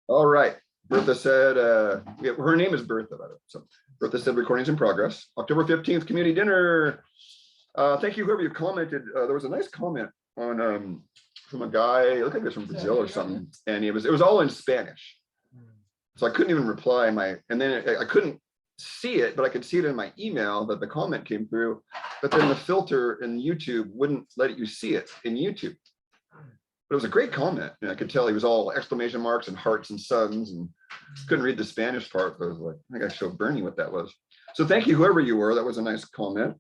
All right. Bertha said, her name is Bertha, by the way. So Bertha said recordings in progress. October 15th, community dinner. Thank you, whoever you commented. There was a nice comment on from a guy, it looked like it was from Brazil or something, and it was all in Spanish. So I couldn't even reply and then I couldn't see it, but I could see it in my email that the comment came through, but then the filter in YouTube wouldn't let you see it in YouTube. But it was a great comment, and I could tell he was all exclamation marks and hearts and suns, and couldn't read the Spanish part, but I was like, I think I showed Bernie what that was. So thank you, whoever you were. That was a nice comment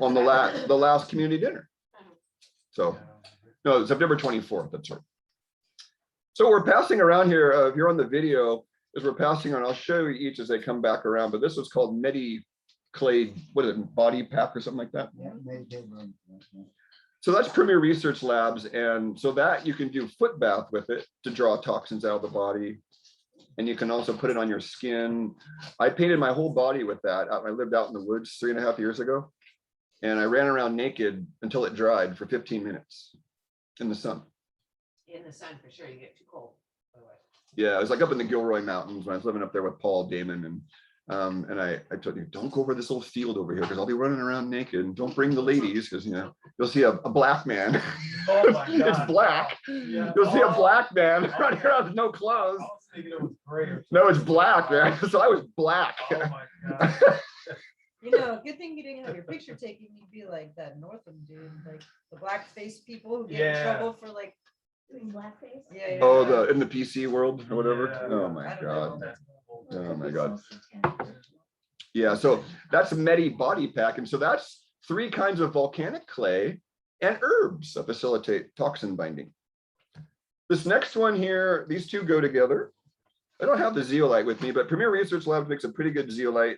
on the last community dinner. So no, September 24th. That's right. So we're passing around here. If you're on the video, as we're passing around, I'll show you each as they come back around. But this was called Clay. What is it? Body pack or something like that. Yeah. So that's Premier Research Labs, and so that you can do foot bath with it to draw toxins out of the body, and you can also put it on your skin. I painted my whole body with that. I lived out in the woods 3.5 years ago, and I ran around naked until it dried for 15 minutes in the sun. In the sun, for sure, you get too cold. Yeah, I was like up in the Gilroy Mountains when I was living up there with Paul Damon, and I told you, don't go over this little field over here because I'll be running around naked, and don't bring the ladies because you'll see a black man. Oh my God. It's black. Yeah. You'll see a black man running around with no clothes. I was thinking it was gray. No, it's black, man. So I was black. Oh my God. Good thing you didn't have your picture taken. You'd be like that Northam dude, like the blackface people who get in trouble for like doing blackface. Yeah. Oh, in the PC world or whatever. Yeah. Oh my God. Oh my God. Yeah. Yeah, so that's a Medi body pack. And so that's 3 kinds of volcanic clay and herbs that facilitate toxin binding. This next one here, these two go together. I don't have the zeolite with me, but Premier Research Labs makes a pretty good zeolite.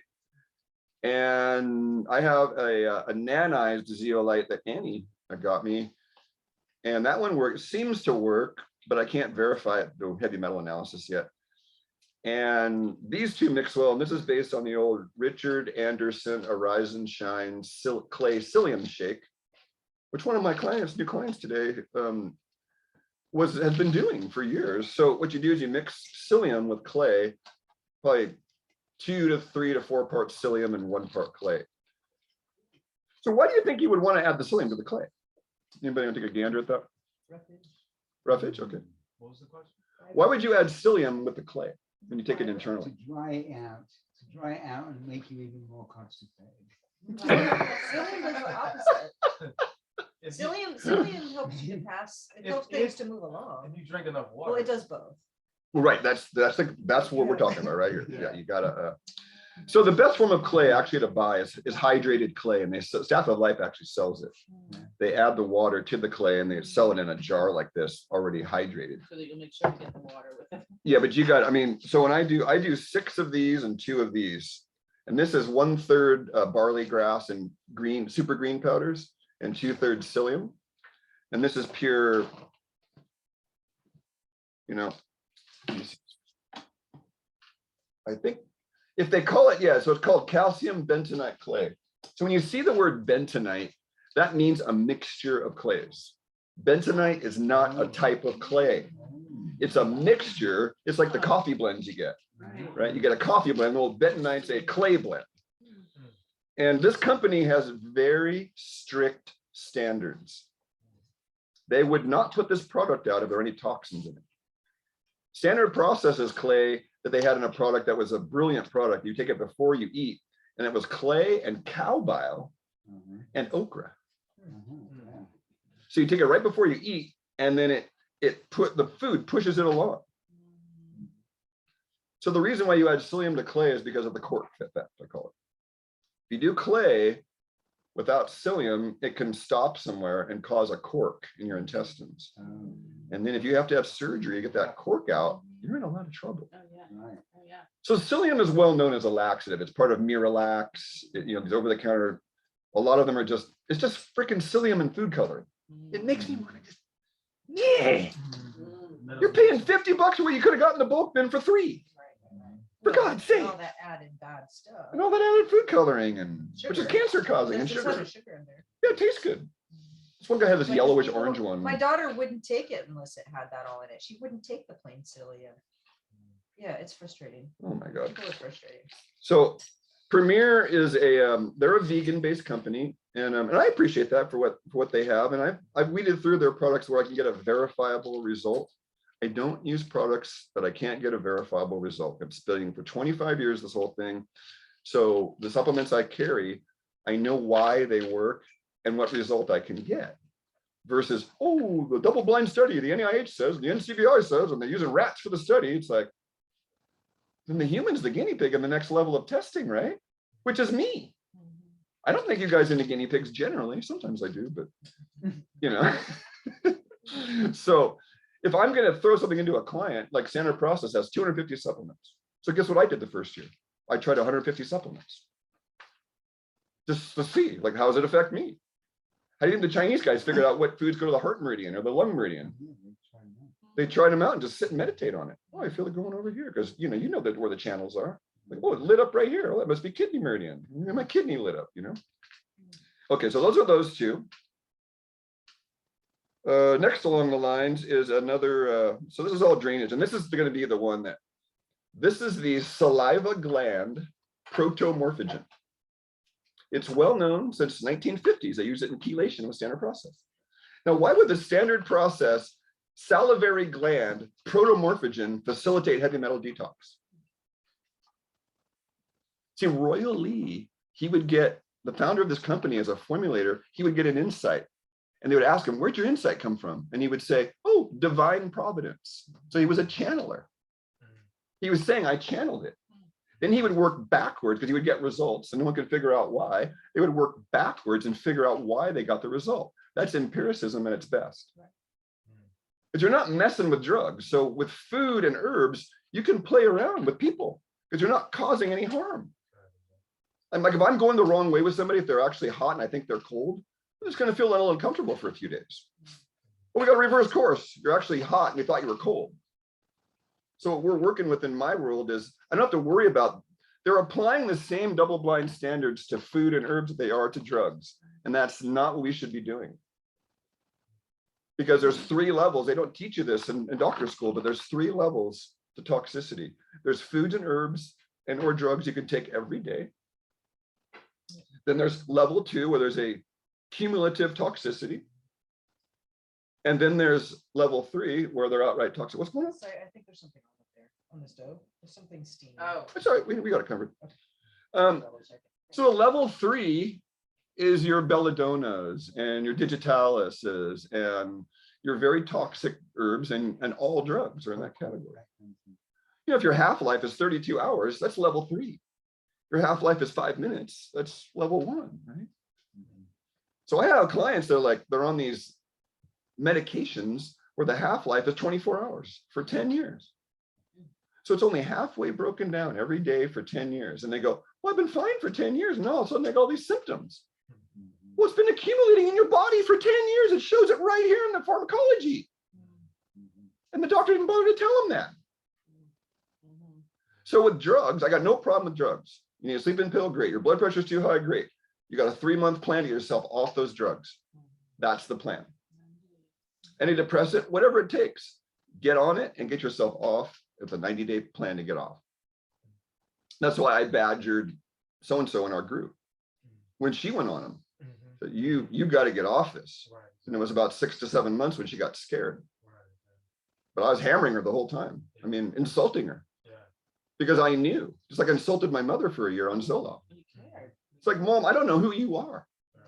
And I have a nanized zeolite that Annie got me. And that one seems to work, but I can't verify it, the heavy metal analysis yet. And these two mix well, and this is based on the old Richard Anderson Arise and Shine Clay Psyllium Shake, which one of my new clients today has been doing for years. So what you do is you mix psyllium with clay, probably 2 to 3 to 4 parts psyllium and 1 part clay. So why do you think you would want to add the psyllium to the clay? Anybody want to take a gander at that? Roughage, okay. What was the question? Why would you add psyllium with the clay when you take it internally? To dry out and make you even more constipated. Psyllium is the opposite. Psyllium helps you pass. It helps things to move along. If you drink enough water. Well, it does both. Well, right, that's what we're talking about right here. Yeah, you gotta. So the best form of clay actually to buy is hydrated clay, and Staff of Life actually sells it. They add the water to the clay and they sell it in a jar like this, already hydrated. So that you'll make sure to get the water with it. Yeah, but so when I do 6 of these and 2 of these, and this is 1/3 barley grass and super green powders and 2/3 psyllium, and this is pure, I think if they call it, so it's called calcium bentonite clay. So when you see the word bentonite, that means a mixture of clays. Bentonite is not a type of clay. It's a mixture. It's like the coffee blends you get, right? You get a coffee blend, well, bentonite's a clay blend. And this company has very strict standards. They would not put this product out if there are any toxins in it. Standard process is clay that they had in a product that was a brilliant product. You take it before you eat, and it was clay and cow bile and okra. So you take it right before you eat, and then the food pushes it along. So the reason why you add psyllium to clay is because of the cork effect, I call it. If you do clay without psyllium, it can stop somewhere and cause a cork in your intestines. And then if you have to have surgery to get that cork out, you're in a lot of trouble. Oh yeah. Right. Oh yeah. So psyllium is well known as a laxative. It's part of Miralax. These over-the-counter. A lot of them are it's just freaking psyllium and food coloring. It makes me want to just, You're paying $50 where you could have gotten the bulk bin for $3. For God's sake. All that added bad stuff. And all that added food coloring which is cancer causing and There's sugar. sugar in there. Yeah, it tastes good. This one guy had this yellowish orange one. My daughter wouldn't take it unless it had that all in it. She wouldn't take the plain psyllium. Yeah, it's frustrating. Oh my God. People are frustrating. So Premier is they're a vegan-based company, and I appreciate that for what they have. And I've weeded through their products where I can get a verifiable result. I don't use products that I can't get a verifiable result. I'm studying for 25 years, this whole thing. So the supplements I carry, I know why they work and what result I can get. Versus, oh, the double-blind study, the NIH says, the NCBI says, and they're using rats for the study. It's like, then the human's the guinea pig in the next level of testing, right? Which is me. I don't think you guys into guinea pigs generally. Sometimes I do, but you know. So if I'm going to throw something into a client, like Standard Process has 250 supplements. So guess what I did the first year? I tried 150 supplements. Just to see, like, how does it affect me? How do you think the Chinese guys figured out what foods go to the heart meridian or the lung meridian? They tried them out and just sit and meditate on it. Oh, I feel it going over here because you know that where the channels are. Like, oh, it lit up right here. Oh, that must be kidney meridian. My kidney lit up, you know. Okay, so those are those two. Next along the lines is another. So this is all drainage, and this is going to be the one that. This is the Saliva Gland Protomorphogen. It's well known since 1950s. They use it in chelation with Standard Process. Now, why would the Standard Process salivary gland protomorphogen facilitate heavy metal detox? See, Royal Lee, he would get, the founder of this company as a formulator, he would get an insight. And they would ask him, where'd your insight come from? And he would say, oh, divine providence. So he was a channeler. He was saying, I channeled it. Then he would work backwards because he would get results and no one could figure out why. They would work backwards and figure out why they got the result. That's empiricism at its best. But you're not messing with drugs. So with food and herbs, you can play around with people because you're not causing any harm. And like if I'm going the wrong way with somebody, if they're actually hot and I think they're cold, I'm just going to feel a little uncomfortable for a few days. Well, we got to reverse course. You're actually hot and you thought you were cold. So what we're working with in my world is I don't have to worry about, they're applying the same double-blind standards to food and herbs that they are to drugs. And that's not what we should be doing. Because there's 3 levels. They don't teach you this in doctor school, but there's 3 levels to toxicity. There's foods and herbs and or drugs you can take every day. Then there's level 2 where there's a cumulative toxicity. And then there's level 3 where they're outright toxic. What's going on? Sorry, I think there's something on up there on the stove. There's something steaming. Oh. It's all right. We got it covered. Double check it. So level 3 is your belladonnas and your digitalises and your very toxic herbs and all drugs are in that category. You know, if your half-life is 32 hours, that's level 3. Your half-life is 5 minutes, that's level 1, right? So I have clients that are like, they're on these medications where the half-life is 24 hours for 10 years. So it's only halfway broken down every day for 10 years. And they go, well, I've been fine for 10 years. And all of a sudden they got all these symptoms. Well, it's been accumulating in your body for 10 years. It shows it right here in the pharmacology. And the doctor didn't bother to tell them that. So with drugs, I got no problem with drugs. You need a sleeping pill, great. Your blood pressure is too high, great. You got a 3-month plan to get yourself off those drugs. That's the plan. Antidepressant, whatever it takes, get on it and get yourself off. It's a 90-day plan to get off. That's why I badgered so-and-so in our group when she went on them. So you got to get off this. And it was about 6 to 7 months when she got scared. But I was hammering her the whole time. I mean, insulting her. Because I knew, just like I insulted my mother for a year on Zoloft. It's like, Mom, I don't know who you are.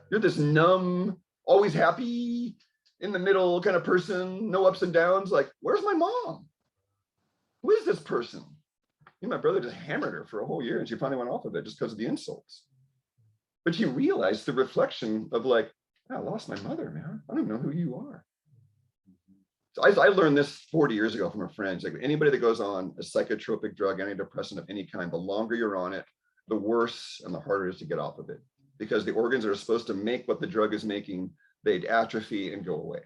You're this numb, always happy, in the middle kind of person, no ups and downs. Like, where's my mom? Who is this person? My brother just hammered her for a whole year and she finally went off of it just because of the insults. But she realized the reflection of like, I lost my mother, man. I don't know who you are. So I learned this 40 years ago from a friend. Like anybody that goes on a psychotropic drug, antidepressant of any kind, the longer you're on it, the worse and the harder it is to get off of it. Because the organs that are supposed to make what the drug is making, they'd atrophy and go away.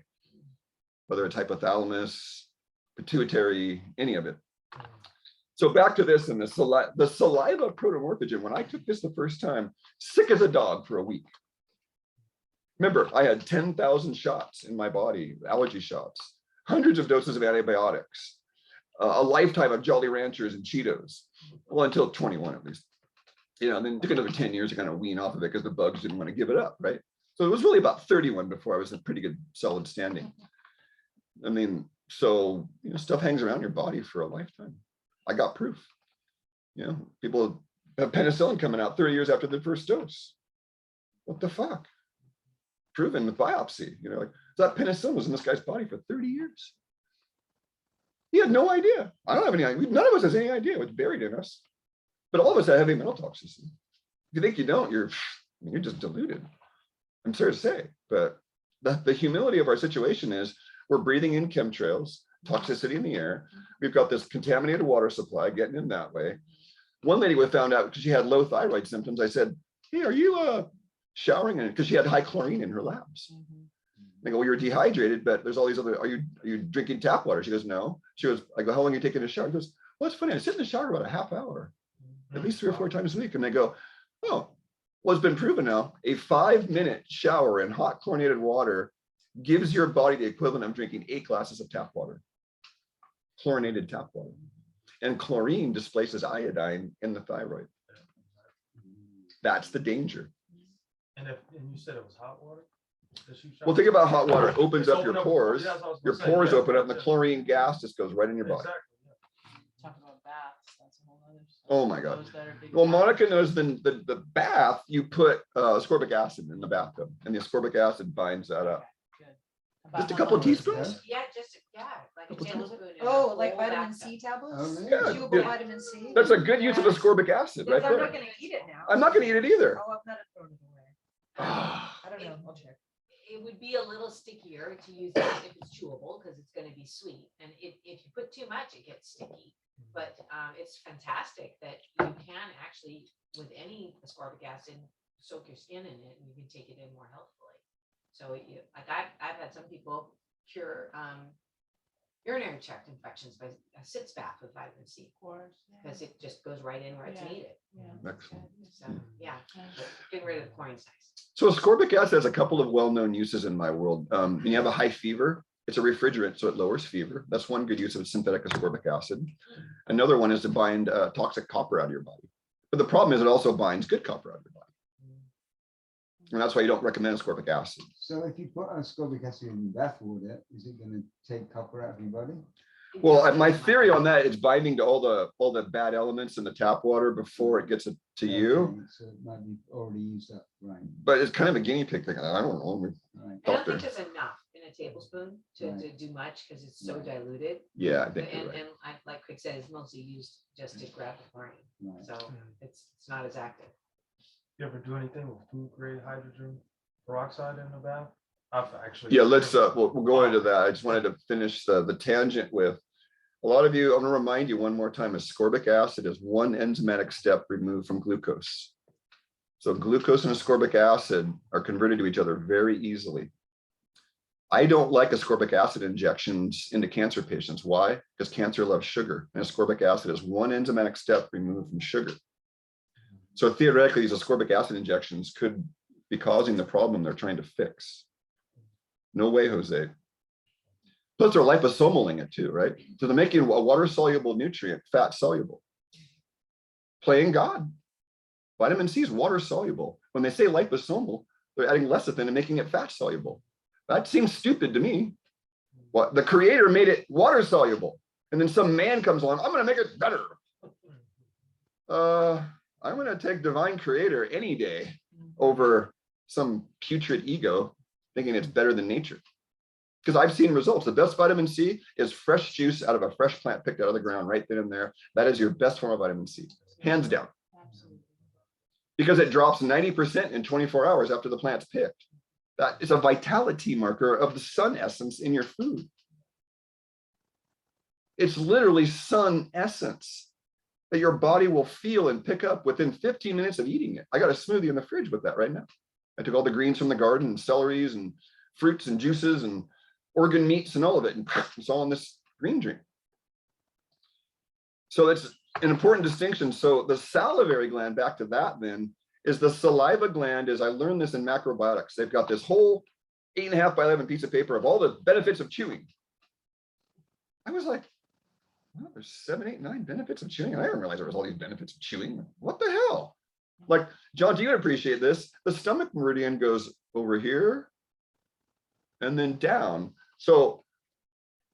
Whether it's hypothalamus, pituitary, any of it. So back to this and the saliva protomorphogen. When I took this the first time, sick as a dog for a week. Remember, I had 10,000 shots in my body, allergy shots, hundreds of doses of antibiotics. a lifetime of Jolly Ranchers and Cheetos. Well, until 21 at least. You know, and then it took another 10 years to kind of wean off of it because the bugs didn't want to give it up, right? So it was really about 31 before I was in pretty good solid standing. I mean, so, you know, stuff hangs around your body for a lifetime. I got proof. You know, people have penicillin coming out 30 years after the first dose. What the fuck? Proven with biopsy. You know, like that penicillin was in this guy's body for 30 years. He had no idea. I don't have any idea. None of us has any idea what's buried in us. But all of us have heavy metal toxicity. If you think you don't, you're just deluded. I'm sorry to say, but the humility of our situation is we're breathing in chemtrails, toxicity in the air. We've got this contaminated water supply getting in that way. One lady we found out because she had low thyroid symptoms. I said, hey, are you showering in it? Because she had high chlorine in her labs. They go, well, you're dehydrated, but there's all these other, are you drinking tap water? She goes, no. She goes, I go, how long are you taking a shower? She goes, well, it's funny. I sit in the shower about a half hour, at least 3 or 4 times a week. And they go, oh, well, it's been proven now. A 5-minute shower in hot chlorinated water gives your body the equivalent of drinking 8 glasses of tap water, chlorinated tap water. And chlorine displaces iodine in the thyroid. That's the danger. And you said it was hot water? Well, think about hot water. It opens up your pores. Yeah, that's what I was Your gonna say, pores yeah, open up and the that's it. chlorine gas just goes right in your body. Exactly, yeah. Talk about baths, that's a whole other. Oh my God. Those that are big Well, baths. Monica knows the bath, you put ascorbic acid in the bathtub and the ascorbic acid binds that up. Good. Just a About couple how much? teaspoons? Yeah, just, like a Couple tablespoon. in a Oh, whole like vitamin bathtub. C tablets? Oh, really? Yeah, Chewable yeah. vitamin C? That's a good use of ascorbic acid right Because I'm there. not gonna eat it now. I'm not gonna eat it either. Oh, I've not thrown it away. Ah, I don't know, I'll check. It would be a little stickier to use it if it's chewable, because it's gonna be sweet. And if you put too much, it gets sticky. But it's fantastic that you can actually, with any ascorbic acid, soak your skin in it and you can take it in more healthfully. So like I've had some people cure urinary tract infections by a sitz bath with vitamin C. Of course. Because it just goes right in where it's Yeah. needed. excellent. So, yeah, getting rid of the chlorine's nice. So ascorbic acid has a couple of well-known uses in my world. When you have a high fever, it's a refrigerant, so it lowers fever. That's one good use of synthetic ascorbic acid. Another one is to bind toxic copper out of your body. But the problem is it also binds good copper out of your body. And that's why you don't recommend ascorbic acid. So if you put ascorbic acid in bath water, is it going to take copper out of your body? Well, my theory on that is binding to all the bad elements in the tap water before it gets to you. Okay, so it might be already used up, right? But it's kind of a guinea pig thing. I don't know. Right. I don't Doctor. think there's enough in a tablespoon to do much because it's so Right. diluted. Yeah, I think you're And, right. and like Craig said, it's mostly used just to grab the chlorine. Right. So it's not as active. You ever do anything with food grade hydrogen peroxide in the bath? I've actually. Yeah, let's we'll go into that. I just wanted to finish the tangent with a lot of you. I'm going to remind you one more time, ascorbic acid is one enzymatic step removed from glucose. So glucose and ascorbic acid are converted to each other very easily. I don't like ascorbic acid injections into cancer patients. Why? Because cancer loves sugar, and ascorbic acid is one enzymatic step removed from sugar. So theoretically, these ascorbic acid injections could be causing the problem they're trying to fix. No way, Jose. Plus they're liposomaling it too, right? So they're making a water-soluble nutrient fat-soluble. Playing God. Vitamin C is water-soluble. When they say liposomal, they're adding lecithin and making it fat-soluble. That seems stupid to me. What the creator made it water-soluble. And then some man comes along, I'm gonna make it better. I'm gonna take divine creator any day over some putrid ego thinking it's better than nature. Because I've seen results. The best vitamin C is fresh juice out of a fresh plant picked out of the ground right then and there. That is your best form of vitamin C, hands down. Absolutely. Because it drops 90% in 24 hours after the plant's picked. That is a vitality marker of the sun essence in your food. It's literally sun essence that your body will feel and pick up within 15 minutes of eating it. I got a smoothie in the fridge with that right now. I took all the greens from the garden and celeries and fruits and juices and organ meats and all of it, and it's all in this green drink. So that's an important distinction. So the salivary gland, back to that then, is the saliva gland. Is I learned this in macrobiotics. They've got this whole 8.5 by 11 piece of paper of all the benefits of chewing. I was like, well, there's 7, 8, 9 benefits of chewing. And I didn't realize there was all these benefits of chewing. What the hell? Like, John, do you appreciate this? The stomach meridian goes over here and then down. So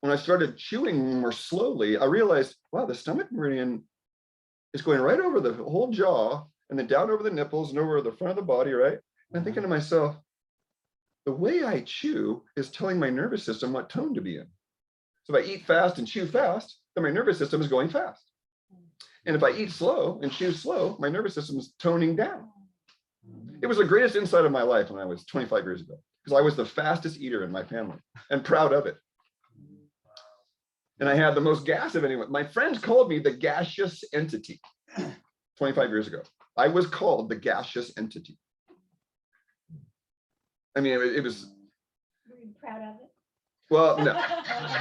when I started chewing more slowly, I realized, wow, the stomach meridian is going right over the whole jaw and then down over the nipples and over the front of the body, right? And I'm thinking to myself, the way I chew is telling my nervous system what tone to be in. So if I eat fast and chew fast, then my nervous system is going fast. And if I eat slow and chew slow, my nervous system is toning down. It was the greatest insight of my life when I was 25 years ago, because I was the fastest eater in my family and proud of it. And I had the most gas of anyone. My friends called me the gaseous entity 25 years ago. I was called the gaseous entity. I mean, it was. Were you proud of it? Well, no,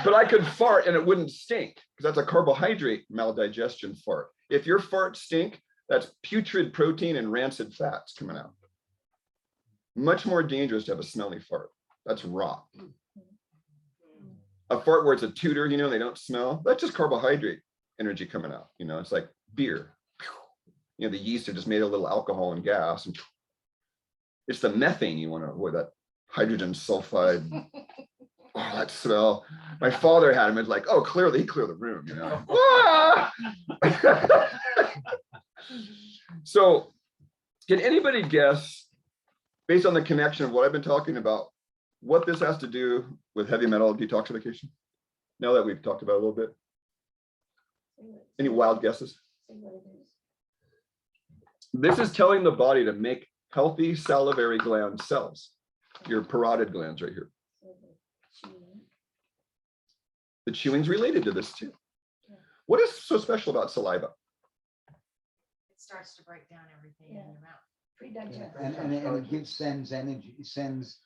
but I could fart and it wouldn't stink because that's a carbohydrate maldigestion fart. If your farts stink, that's putrid protein and rancid fats coming out. Much more dangerous to have a smelly fart. That's rot. A fart where it's a tutor, you know, they don't smell. That's just carbohydrate energy coming out. You know, it's like beer. You know, the yeast have just made a little alcohol and gas. And it's the methane you want to avoid, that hydrogen sulfide. Oh, that smell. My father had him. It's like, oh, clearly he cleared the room, you know. Ah! So can anybody guess, based on the connection of what I've been talking about, what this has to do with heavy metal detoxification? Now that we've talked about it a little bit. Any wild guesses? Say what it is. This is telling the body to make healthy salivary gland cells, your parotid glands right here. So the chewing. The chewing's related to this too. Yeah. What is so special about saliva? It starts to break down everything in Yeah. your mouth. Pre-digest. And it sends energy, it sends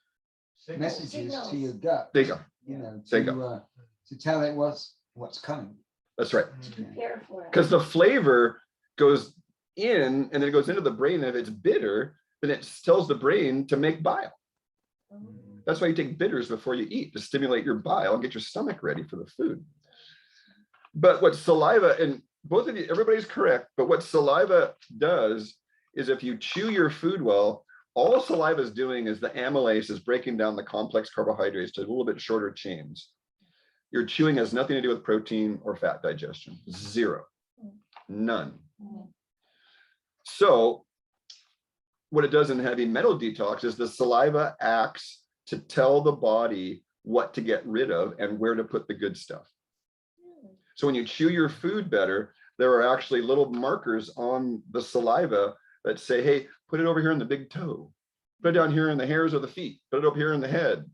Signals. messages Signals. to your gut, There you go. you know, There you to tell it what's coming. That's right. To prepare for it. Because the flavor goes in and then it goes into the brain. And if it's bitter, then it tells the brain to make bile. That's why you take bitters before you eat, to stimulate your bile and get your stomach ready for the food. But what saliva, and both of you, everybody's correct, but what saliva does is if you chew your food well, all saliva is doing is the amylase is breaking down the complex carbohydrates to a little bit shorter chains. Your chewing has nothing to do with protein or fat digestion. Zero. None. So what it does in heavy metal detox is the saliva acts to tell the body what to get rid of and where to put the good stuff. So when you chew your food better, there are actually little markers on the saliva that say, hey, put it over here in the big toe, put it down here in the hairs of the feet, put it up here in the head.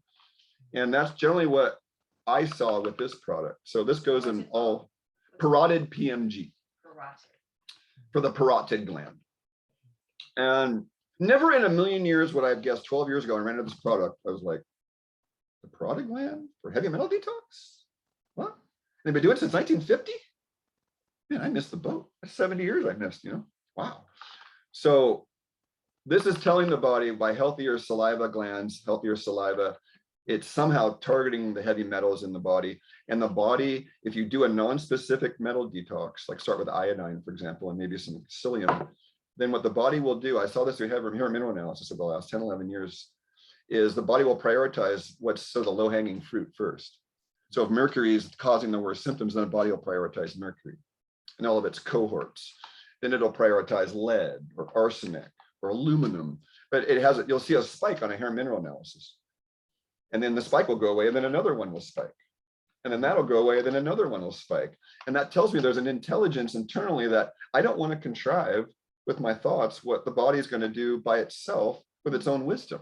And that's generally what I saw with this product. So this goes in all parotid PMG for the parotid gland. And never in a million years would I have guessed 12 years ago I ran into this product. I was like, the parotid gland for heavy metal detox? What? They've been doing it since 1950? Man, I missed the boat. That's 70 years I missed, you know? Wow. So this is telling the body by healthier saliva glands, healthier saliva, it's somehow targeting the heavy metals in the body. And the body, if you do a non-specific metal detox, like start with iodine, for example, and maybe some psyllium, then what the body will do, I saw this through hair mineral analysis over the last 10, 11 years, is the body will prioritize what's sort of the low-hanging fruit first. So if mercury is causing the worst symptoms, then the body will prioritize mercury and all of its cohorts. Then it'll prioritize lead or arsenic or aluminum, but it has, you'll see a spike on a hair mineral analysis. And then the spike will go away and then another one will spike. And then that'll go away, then another one will spike. And that tells me there's an intelligence internally that I don't want to contrive with my thoughts what the body is going to do by itself with its own wisdom.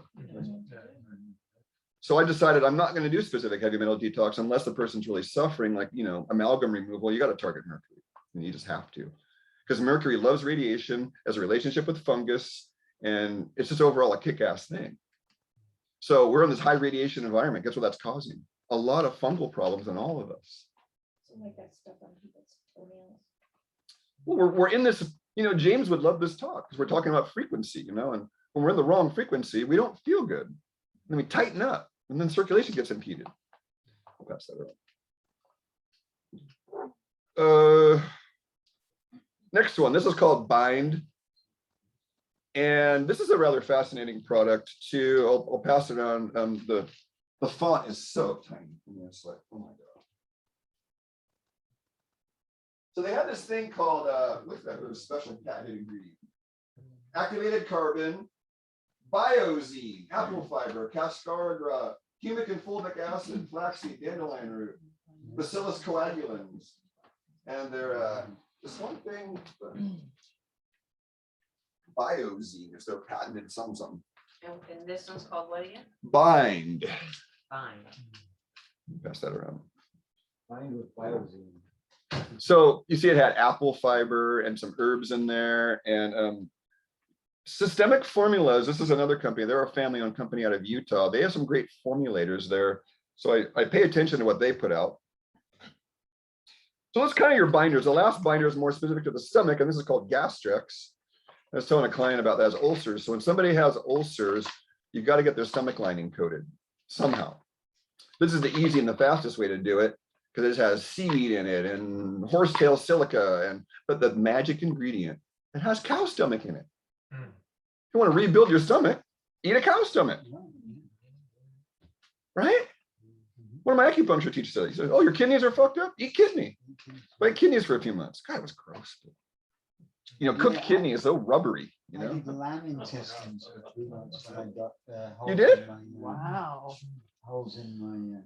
So I decided I'm not going to do specific heavy metal detox unless the person's really suffering, like, you know, amalgam removal. You got to target mercury, and you just have to, because mercury loves radiation, has a relationship with fungus, and it's just overall a kick-ass thing. So we're in this high radiation environment. Guess what that's causing? A lot of fungal problems in all of us. So like that stuff on people's toenails. Well, we're in this, you know, James would love this talk because we're talking about frequency, you know, and when we're in the wrong frequency, we don't feel good. Then we tighten up and then circulation gets impeded. I'll pass that Next one, this is called Bind. And this is a rather fascinating product too. I'll pass it on. The font is so tiny. It's like, oh my God. So they have this thing called, what's that special patented ingredient? Activated carbon, biozine, apple fiber, castor, humic and fulvic acid, flaxseed, dandelion root, bacillus coagulans. And they're, this one thing, biozine is their patented something. And this one's called what again? Bind. Fine. Pass that around. Bind with biozine. So you see it had apple fiber and some herbs in there, and Systemic Formulas. This is another company. They're a family-owned company out of Utah. They have some great formulators there. So I pay attention to what they put out. So that's kind of your binders. The last binder is more specific to the stomach, and this is called Gastrex. I was telling a client about that as ulcers. So when somebody has ulcers, you've got to get their stomach lining coated somehow. This is the easy and the fastest way to do it, because it has seaweed in it and horsetail silica, but the magic ingredient, it has cow stomach in it. If you want to rebuild your stomach, eat a cow stomach, right? One of my acupuncture teachers said, he said, oh, your kidneys are fucked up? Eat kidney. But kidneys for a few months. God, it was gross. You know, cooked kidney is so rubbery, you I know? did lamb intestines for 3 months and I got You did? Wow. Holes in my,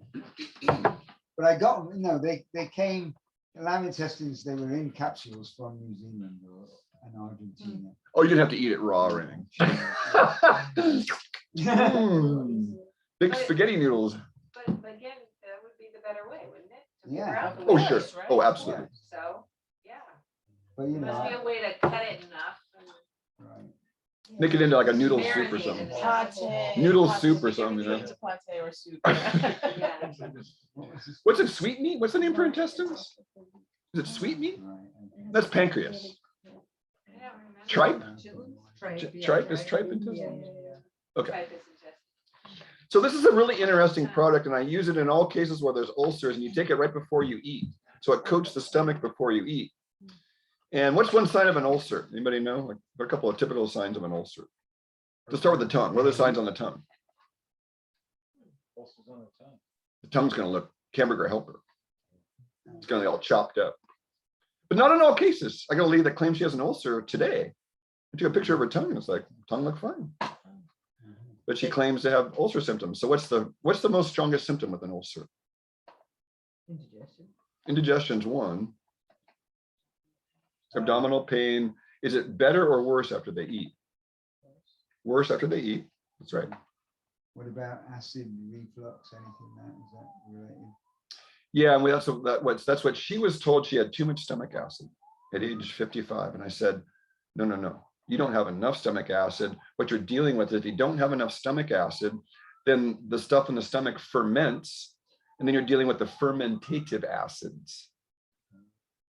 but I got, no, they came, lamb intestines, they were in capsules from New Zealand and Argentina. Oh, you didn't have to eat it raw or anything. Big spaghetti noodles. But again, that would be the better way, wouldn't it? To figure Yeah. out the Oh, way, sure. right? Oh, absolutely. So, yeah, But you must be know, a way to cut it enough. right. Make it into like a noodle soup or Marinate something. it. Pate. Noodle pate, soup or make something, you know? everything into pate or soup. Yeah. What was this? What's it, sweetmeat? What's the name for intestines? Is it sweetmeat? Right. That's pancreas. I don't remember. Tripe? Tripe, yeah, Tripe is tripe Yeah, intestines? yeah. Okay. Tripe is intestine. So this is a really interesting product, and I use it in all cases where there's ulcers, and you take it right before you eat. So it coats the stomach before you eat. And what's one sign of an ulcer? Anybody know? Like, what are a couple of typical signs of an ulcer? Let's start with the tongue. What are the signs on the tongue? Ulcers on the tongue. The tongue's going to look hamburger helper. It's going to be all chopped up. But not in all cases. I got a lady that claims she has an ulcer today. I took a picture of her tongue, and it's like, tongue looked fine. But she claims to have ulcer symptoms. So what's the most strongest symptom with an ulcer? Indigestion. Indigestion's one. Abdominal pain. Is it better or worse after they eat? Worse after they eat. That's right. What about acid reflux, anything that, is that related? Yeah, and that's what she was told. She had too much stomach acid at age 55. And I said, no. You don't have enough stomach acid. What you're dealing with is if you don't have enough stomach acid, then the stuff in the stomach ferments, and then you're dealing with the fermentative acids.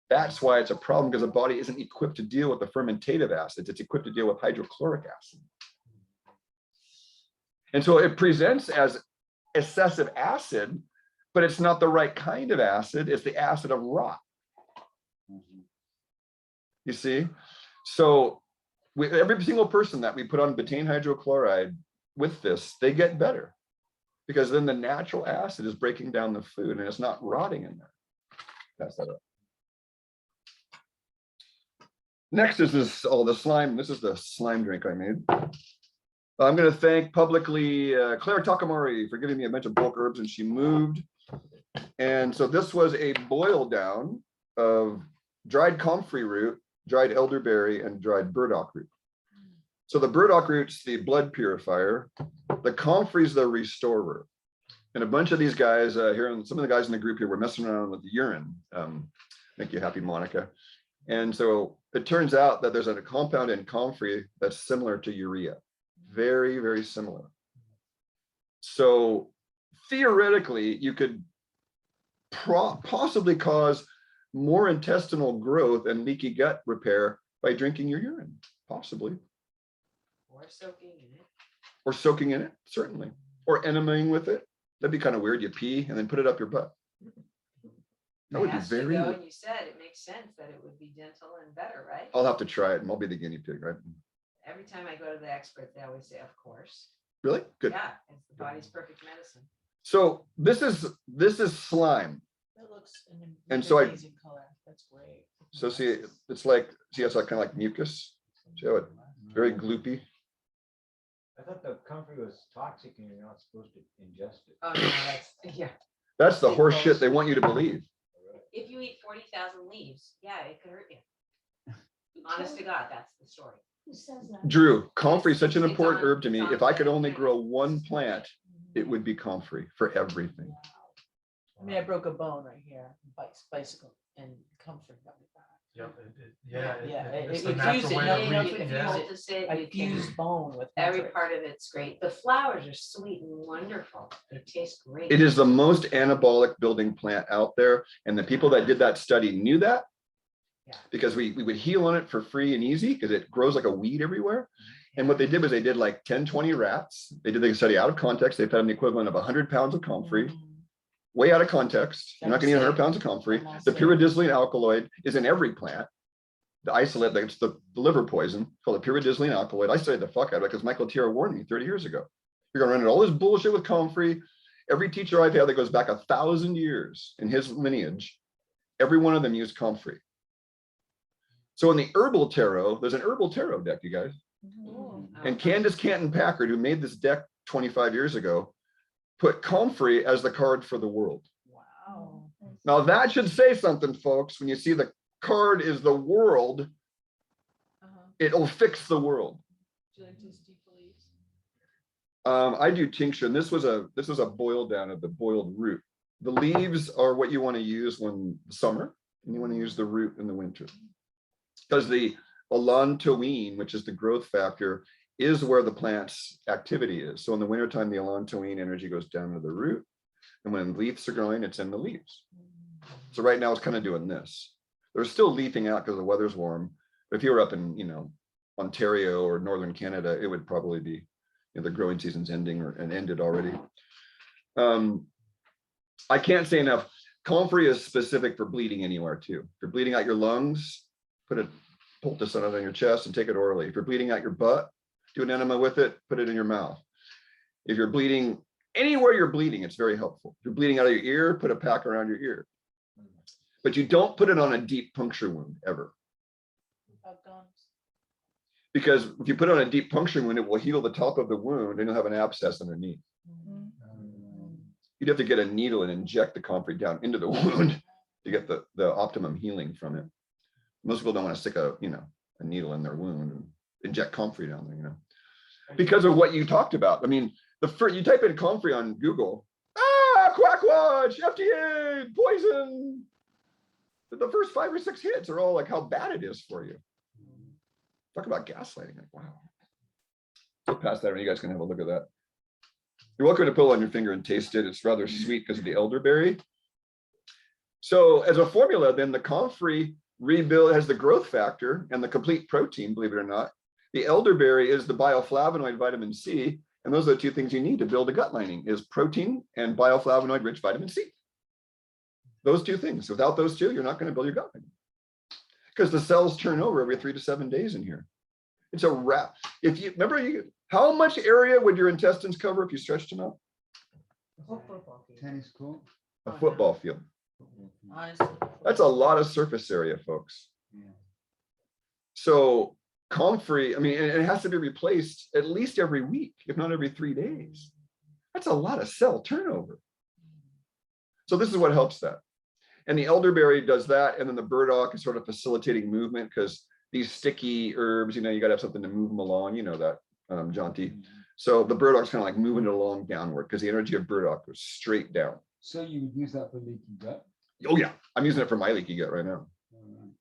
That's why it's a problem, because the body isn't equipped to deal with the fermentative acids. It's equipped to deal with hydrochloric acid. And so it presents as excessive acid, but it's not the right kind of acid. It's the acid of rot. You see? So every single person that we put on betaine hydrochloride with this, they get better, because then the natural acid is breaking down the food and it's not rotting in there. That's that up. Next is the slime. This is the slime drink I made. I'm going to thank publicly Claire Takamori for giving me a bunch of bulk herbs, and she moved. And so this was a boil down of dried comfrey root, dried elderberry, and dried burdock root. So the burdock root's the blood purifier. The comfrey's the restorer. And a bunch of these guys here, and some of the guys in the group here were messing around with the urine. Make you happy, Monica. And so it turns out that there's a compound in comfrey that's similar to urea. Very, very similar. So theoretically, you could possibly cause more intestinal growth and leaky gut repair by drinking your urine, possibly. Or soaking in it. Or soaking in it, certainly. Or enemaing with it. That'd be kind of weird. You pee and then put it up your butt. That would be asked you very, though, and you said it makes sense that it would be gentle and better, right? I'll have to try it and I'll be the guinea pig, right? Every time I go to the experts, they always say, of course. Really? Good. Yeah, it's the body's perfect medicine. So this is slime. That looks an And so I- amazing color. That's great. So see, it's like, see, it's like kind of like mucus. See how it, very gloopy. I thought the comfrey was toxic and you're not supposed to ingest it. Oh, no, that's, yeah. That's the horse shit they want you to believe. If you eat 40,000 leaves, yeah, it could hurt you. Honest to God, that's the story. Who says that? Drew, comfrey is such an It's important on- herb to me. it's on If I could the- only grow one plant, it would be comfrey for everything. I mean, I broke a bone right here, bicycle and comfort. Yep, Yeah, it's it- the it natural fused it, way no, of no, breathing, it yeah. fused Poultice it, I you can- fused bone with Every comfort. part of it's great. The flowers are sweet and wonderful. They taste great. It is the most anabolic building plant out there. And the people that did that study knew that. Yeah. Because we would heal on it for free and easy because it grows like a weed everywhere. And what they did was they did like 10, 20 rats. They did the study out of context. They fed them the equivalent of 100 pounds of comfrey, way out of context. You're not gonna eat 100 pounds of comfrey. The pyridinoline alkaloid is in every plant. The isolate, that's the liver poison, called the pyridinoline alkaloid. I studied the fuck out of it because Michael Tierra warned me 30 years ago. You're gonna run into all this bullshit with comfrey. Every teacher I've had that goes back 1,000 years in his lineage, every one of them used comfrey. So in the herbal tarot, there's an herbal tarot deck, you guys. Oh, And Candace Canton Packard, who made this deck 25 years ago, put comfrey as the card for the world. Wow. Now that should say something, folks. When you see the card is the world, it'll fix the world. Do you like to steep the leaves? I do tincture, and this was a boil down of the boiled root. The leaves are what you want to use when summer, and you want to use the root in the winter. Because the allantoin, which is the growth factor, is where the plant's activity is. So in the wintertime, the allantoin energy goes down to the root. And when leaves are growing, it's in the leaves. So right now it's kind of doing this. They're still leafing out because the weather's warm. But if you were up in, Ontario or Northern Canada, it would probably be, the growing season's ending and ended already. I can't say enough. Comfrey is specific for bleeding anywhere too. If you're bleeding out your lungs, put a poultice on it on your chest and take it orally. If you're bleeding out your butt, do an enema with it, put it in your mouth. If you're bleeding anywhere you're bleeding, it's very helpful. If you're bleeding out of your ear, put a pack around your ear. But you don't put it on a deep puncture wound ever. About gums? Because if you put it on a deep puncture wound, it will heal the top of the wound and you'll have an abscess underneath. You'd have to get a needle and inject the comfrey down into the wound to get the optimum healing from it. Most people don't want to stick a needle in their wound and inject comfrey down there, because of what you talked about. I mean, you type in comfrey on Google, quackwatch, FDA, poison. The first 5 or 6 hits are all like how bad it is for you. Talk about gaslighting. Like, wow. I'll pass that, and you guys can have a look at that. You're welcome to put it on your finger and taste it. It's rather sweet because of the elderberry. So as a formula, then the comfrey has the growth factor and the complete protein, believe it or not. The elderberry is the bioflavonoid vitamin C, and those are the 2 things you need to build a gut lining: is protein and bioflavonoid rich vitamin C. Those 2 things. Without those 2, you're not going to build your gut lining, because the cells turn over every 3 to 7 days in here. It's a wrap. If you remember, how much area would your intestines cover if you stretched them out? Tennis court. A football field. Honestly. That's a lot of surface area, folks. Yeah. So comfrey, I mean, and it has to be replaced at least every week, if not every 3 days. That's a lot of cell turnover. So this is what helps that. And the elderberry does that. And then the burdock is sort of facilitating movement, because these sticky herbs, you got to have something to move them along. You know that, Jonty. So the burdock's kind of like moving it along downward, because the energy of burdock goes straight down. So you would use that for leaky gut? Oh yeah, I'm using it for my leaky gut right now. Alright.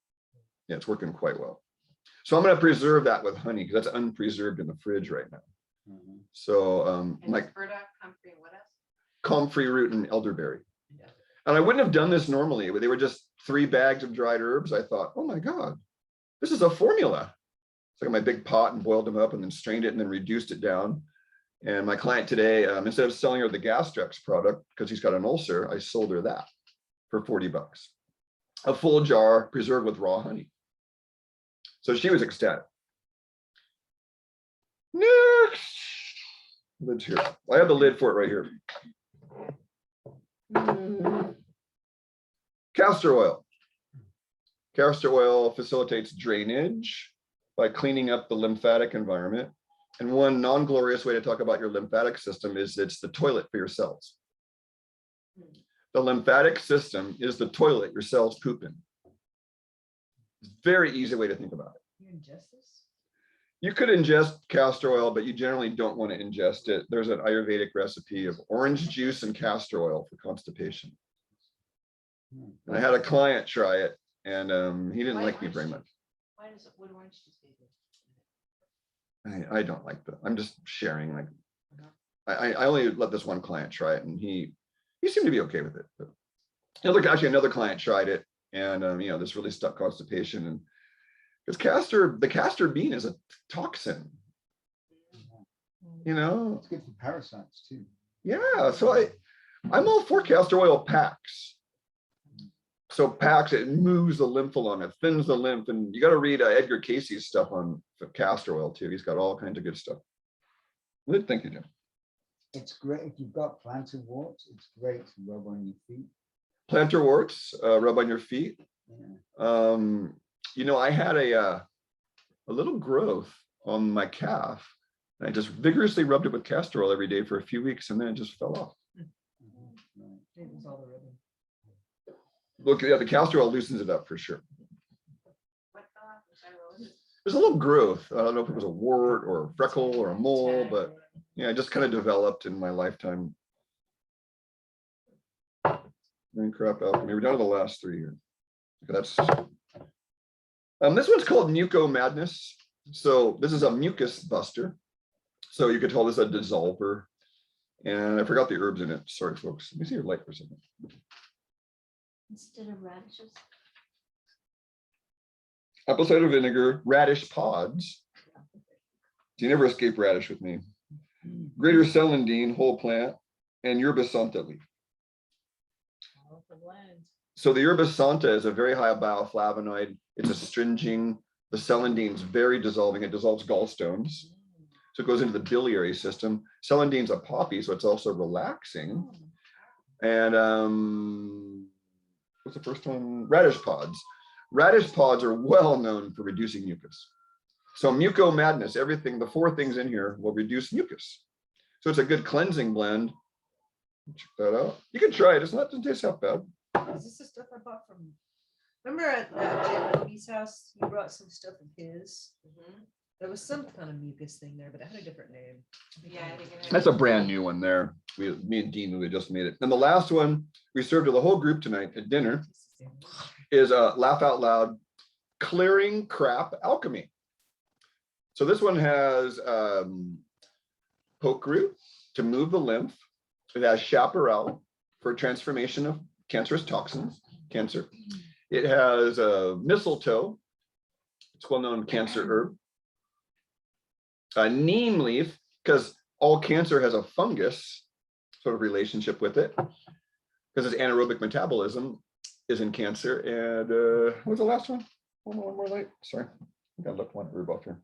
Yeah, it's working quite well. So I'm going to preserve that with honey, because that's unpreserved in the fridge right now. Mhm. So And like burdock, comfrey, and what else? comfrey root and elderberry. And I wouldn't have done this normally. They were just 3 bags of dried herbs. I thought, oh my God, this is a formula. So I got my big pot and boiled them up and then strained it and then reduced it down. And my client today, instead of selling her the Gastrex product, because he's got an ulcer, I sold her that for $40. a full jar preserved with raw honey. So she was ecstatic. Next, lid's here. I have the lid for it right here. Castor oil. Castor oil facilitates drainage by cleaning up the lymphatic environment. And one non-glorious way to talk about your lymphatic system is it's the toilet for your cells. The lymphatic system is the toilet your cells poop in. Very easy way to think about it. You ingest this? You could ingest castor oil, but you generally don't want to ingest it. There's an Ayurvedic recipe of orange juice and castor oil for constipation. And I had a client try it, and he didn't Why like me orange very juice? much. Why does it, what orange juice do you do? I don't like that. I'm just sharing. Like, I only let this one client try it, and he seemed to be okay with it. But actually, another client tried it, and this really stuck constipation. And because the castor bean is a toxin, It's good for parasites too. Yeah. So I'm all for castor oil packs. So packs, it moves the lymph along, it thins the lymph, and you got to read Edgar Casey's stuff on castor oil too. He's got all kinds of good stuff. Good, thank you, Jim. It's great if you've got plantar warts. It's great to rub on your feet. Plantar warts, rub on your feet. Yeah. I had a little growth on my calf. And I just vigorously rubbed it with castor oil every day for a few weeks, and then it just fell off. Right. It was all the ribbon. Look, yeah, the castor oil loosens it up for sure. What fell off? I'm sorry, what was it? There's a little growth. I don't know if it was a wart or a freckle or a mole, but yeah, it just kind of developed in my lifetime. And crap alchemy. We're down to the last 3 here. That's this one's called Muco Madness. So this is a mucus buster. So you could call this a dissolver. And I forgot the herbs in it. Sorry, folks. Let me see your light for a second. Instead of radishes. Apple cider vinegar, radish pods. You never escape radish with me. Greater celandine, whole plant, and yerba santa leaf. Powerful blend. So the yerba santa is a very high bioflavonoid. It's astringing. The celandine is very dissolving. It dissolves gallstones. So it goes into the biliary system. Celandine's a poppy, so it's also relaxing. And what's the first one? Radish pods. Radish pods are well known for reducing mucus. So Muco Madness, everything, the 4 things in here will reduce mucus. So it's a good cleansing blend. Check that out. You can try it. It doesn't taste half bad. Is this the stuff I bought from? Remember at Jim Bogey's house? He brought some stuff of his. Mhm. There was some kind of mucus thing there, but it had a different name. Yeah, I think it That's a brand new one there. Me and Dean, we just made it. And the last one we served to the whole group tonight at dinner is Laugh Out Loud Clearing Crap Alchemy. So this one has poke root to move the lymph. It has chaparral for transformation of cancerous toxins, cancer. It has mistletoe. It's well-known cancer herb. Neem leaf, because all cancer has a fungus sort of relationship with it, because its anaerobic metabolism is in cancer. And what was the last one? One more light. Sorry, I gotta look one herb off here.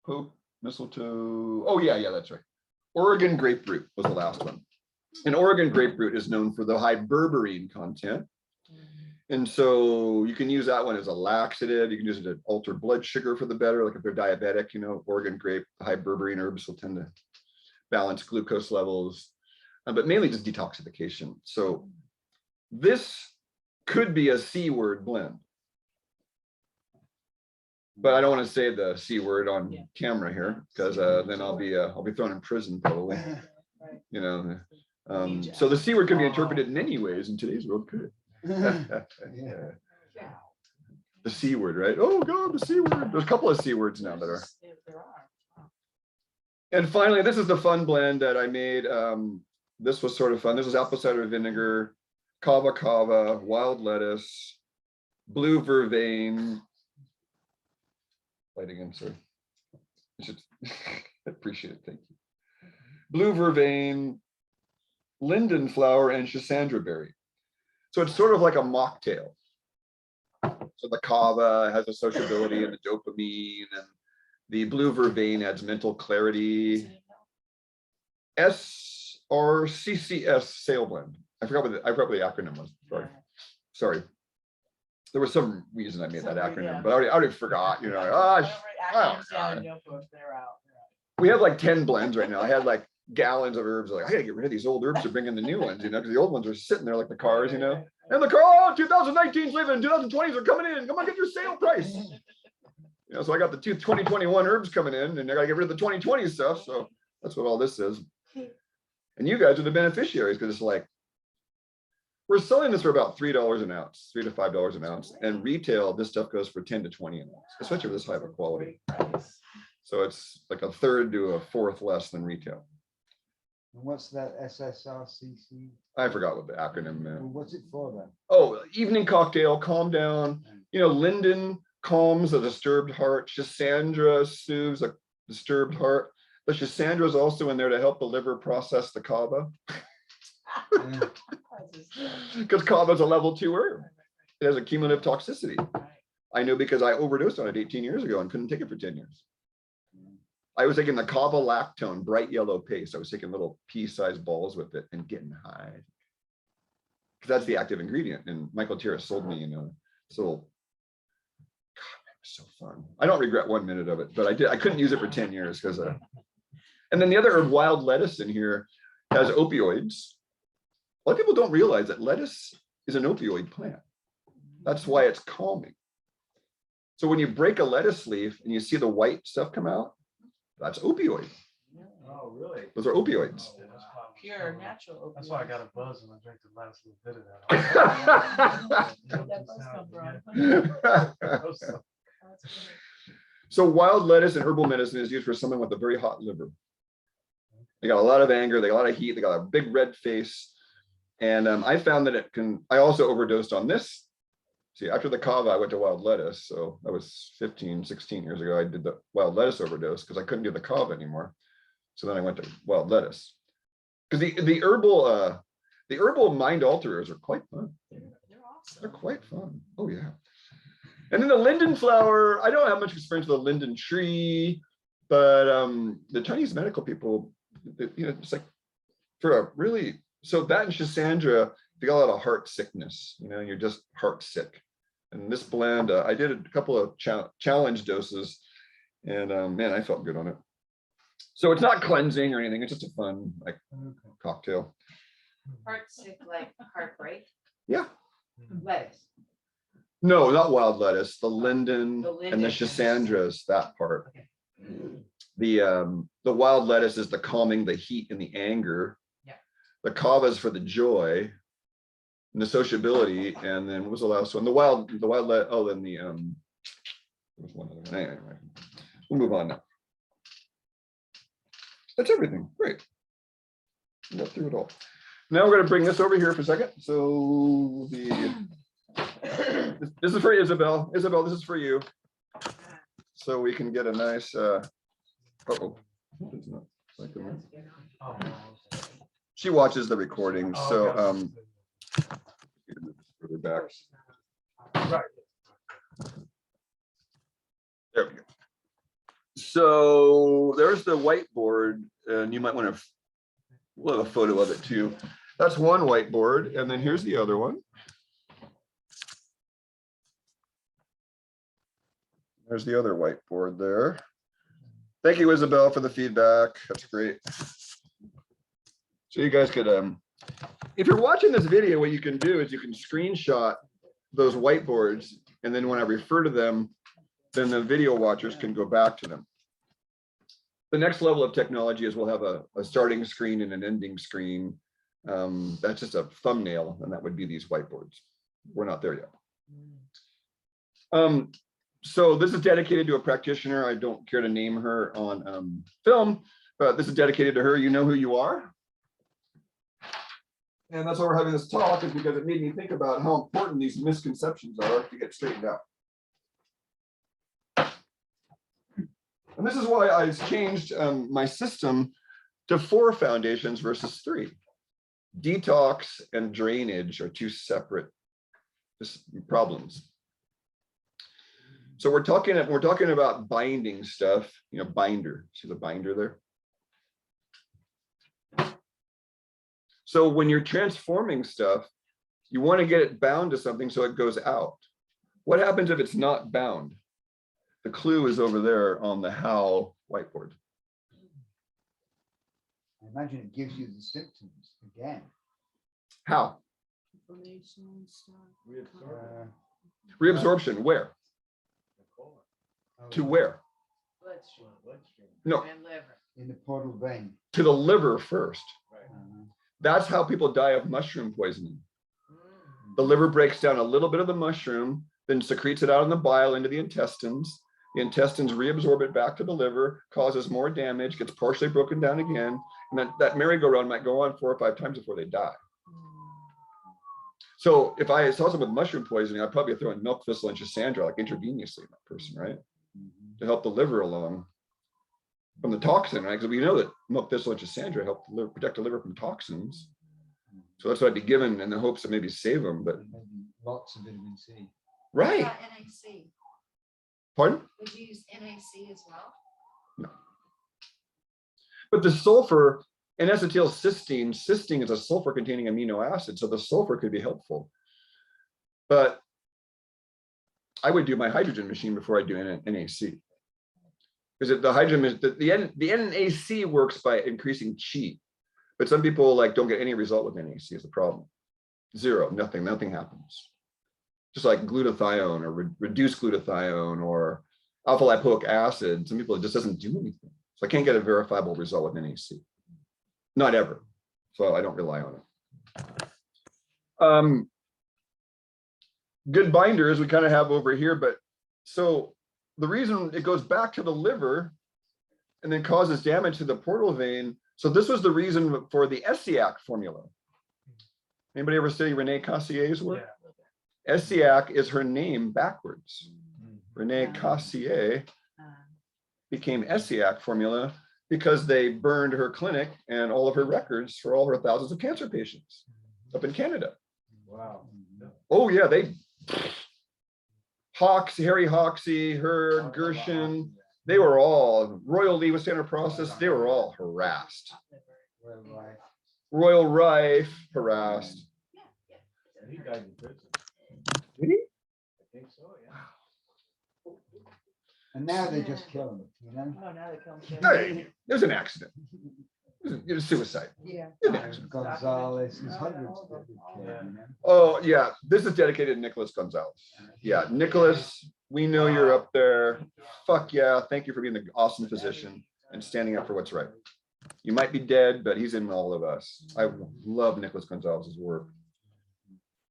Pope, mistletoe. Oh yeah, that's right. Oregon grapefruit was the last one. And Oregon grapefruit is known for the high berberine content. And so you can use that one as a laxative. You can use it to alter blood sugar for the better. Like if they're diabetic, Oregon grape, high berberine herbs will tend to balance glucose levels, but mainly just detoxification. So this could be a C word blend. But I don't want to say the C word on camera here, because then I'll be thrown in prison probably. So the C word can be interpreted in many ways in today's world. Could the C word, right? Oh God, the C word. There's a couple of C words now that are. There are. And finally, this is the fun blend that I made. This was sort of fun. This is apple cider vinegar, kava, wild lettuce, blue vervain. Light again, sorry. I should appreciate it. Thank you. Blue vervain, linden flower, and schisandra berry. So it's sort of like a mocktail. So the kava has a sociability and the dopamine, and the blue vervain adds mental clarity. SRCCS Sale Blend. I forgot what the acronym was. Sorry. There was some reason I made that acronym, but I already forgot, you know. We have like 10 blends right now. I had like gallons of herbs. Like, I gotta get rid of these old herbs to bring in the new ones, you know, because the old ones are sitting there like the cars, you know. And the car, oh, 2019's leaving, 2020s are coming in. Come on, get your sale price. You know, so I got the 2021 herbs coming in, and I gotta get rid of the 2020 stuff. So that's what all this is. And you guys are the beneficiaries, because it's like, we're selling this for about $3 an ounce, $3 to $5 an ounce. And retail, this stuff goes for 10 to 20 an ounce, especially for this high of a quality. So it's like a third to a fourth less than retail. And what's that SSRCC? I forgot what the acronym meant. Well, what's it for then? Oh, evening cocktail, calm down. You know, linden calms a disturbed heart. Schisandra soothes a disturbed heart. But Schisandra is also in there to help the liver process the kava. Because kava is a level 2 herb. It has a cumulative toxicity. I know because I overdosed on it 18 years ago and couldn't take it for 10 years. I was taking the kava lactone, bright yellow paste. I was taking little pea-sized balls with it and getting high. Because that's the active ingredient. And Michael Tira sold me, you know, so God, it was so fun. I don't regret 1 minute of it, but I couldn't use it for 10 years because and then the other herb, wild lettuce, in here has opioids. A lot of people don't realize that lettuce is an opioid plant. That's why it's calming. So when you break a lettuce leaf and you see the white stuff come out, that's opioid. Oh, really? Those are opioids. Pure natural. That's why I got a buzz when I drank the last little bit of that. Where'd that buzz come from? So wild lettuce in herbal medicine is used for someone with a very hot liver. They got a lot of anger, they got a lot of heat, they got a big red face. And I found that it can, I also overdosed on this. See, after the kava, I went to wild lettuce. So that was 15, 16 years ago. I did the wild lettuce overdose because I couldn't do the kava anymore. So then I went to wild lettuce. Because the herbal mind alterers are quite fun. They're quite fun. Oh yeah. And then the linden flower, I don't have much experience with the linden tree, but the Chinese medical people, you know, it's like for a really, so that and Schisandra, you got a lot of heart sickness, you know, you're just heart sick. And this blend, I did a couple of challenge doses, and man, I felt good on it. So it's not cleansing or anything, it's just a fun like cocktail. Heart sick, like heartbreak. Yeah. Lettuce. No, not wild lettuce, the linden, The linden and the Schisandras, that part. The wild lettuce is the calming, the heat and the anger. Yeah. The kava is for the joy and the sociability. And then what was the last one? The wild lettuce. Oh, then the there's one other one. Anyway, we'll move on now. That's everything. Great. Got through it all. Now we're going to bring this over here for a second. So this is for Isabel. Isabel, this is for you. So we can get a nice she watches the recording, so further back. Right. There we go. So there's the whiteboard, and you might want to, we'll have a photo of it too. That's one whiteboard, and then here's the other one. There's the other whiteboard there. Thank you, Isabel, for the feedback. That's great. So you guys could, if you're watching this video, what you can do is you can screenshot those whiteboards, and then when I refer to them, then the video watchers can go back to them. The next level of technology is we'll have a starting screen and an ending screen. That's just a thumbnail, and that would be these whiteboards. We're not there yet. So this is dedicated to a practitioner. I don't care to name her on film, but this is dedicated to her. You know who you are. And that's why we're having this talk, is because it made me think about how important these misconceptions are to get straightened out. And this is why I changed my system to 4 foundations versus 3. detox and drainage are two separate problems. So we're talking about binding stuff, you know, binder. See the binder there? So when you're transforming stuff, you want to get it bound to something so it goes out. What happens if it's not bound? The clue is over there on the how whiteboard. I imagine it gives you the symptoms again. How? Reabsorb. Reabsorption, where? To where? Bloodstream Bloodstream. No, and liver. In the portal vein. to the liver first. Right. That's how people die of mushroom poisoning. Mm. The liver breaks down a little bit of the mushroom, then secretes it out in the bile into the intestines. The intestines reabsorb it back to the liver, causes more damage, gets partially broken down again. And that merry-go-round might go on 4 or 5 times before they die. So if I saw someone with mushroom poisoning, I'd probably throw in milk thistle and Schisandra like intravenously in that person, right? To help the liver along from the toxin, right? Because we know that milk thistle and Schisandra help the liver, protect the liver from toxins. So that's what I'd be given in the hopes of maybe save them, but And maybe lots of vitamin C. right. NAC. Pardon? Would you use NAC as well? But the sulfur and acetylcysteine, cysteine is a sulfur containing amino acid, so the sulfur could be helpful. But I would do my hydrogen machine before I do NAC. Because the hydrogen is the NAC works by increasing chi, but some people like don't get any result with NAC is the problem. Zero, nothing happens. Just like glutathione or reduced glutathione or alpha lipoic acid, some people it just doesn't do anything. So I can't get a verifiable result with NAC. Not ever. So I don't rely on it. Good binders we kind of have over here, but so the reason it goes back to the liver and then causes damage to the portal vein. So this was the reason for the ESSIAC formula. Anybody ever study Renee Cassier's work? Yeah. ESSIAC is her name backwards. Renee Cassier became ESSIAC formula because they burned her clinic and all of her records for all her thousands of cancer patients up in Canada. Wow. Oh yeah, Harry Hoxie, her, Gershon, they were all, Royal Lee with standard process, they were all harassed. Well, right. Royal Rife, harassed. And he died in prison. Did he? I think so, yeah. And now they just kill them, you know? Oh, now they come. Hey, it was an accident. It was suicide. Yeah. It was an accident. Gonzalez, there's hundreds that did kill them, you know? Oh yeah, this is dedicated to Nicholas Gonzalez. Yeah, Nicholas, we know you're up there. Fuck yeah, thank you for being an awesome physician and standing up for what's right. You might be dead, but he's in all of us. I love Nicholas Gonzalez's work.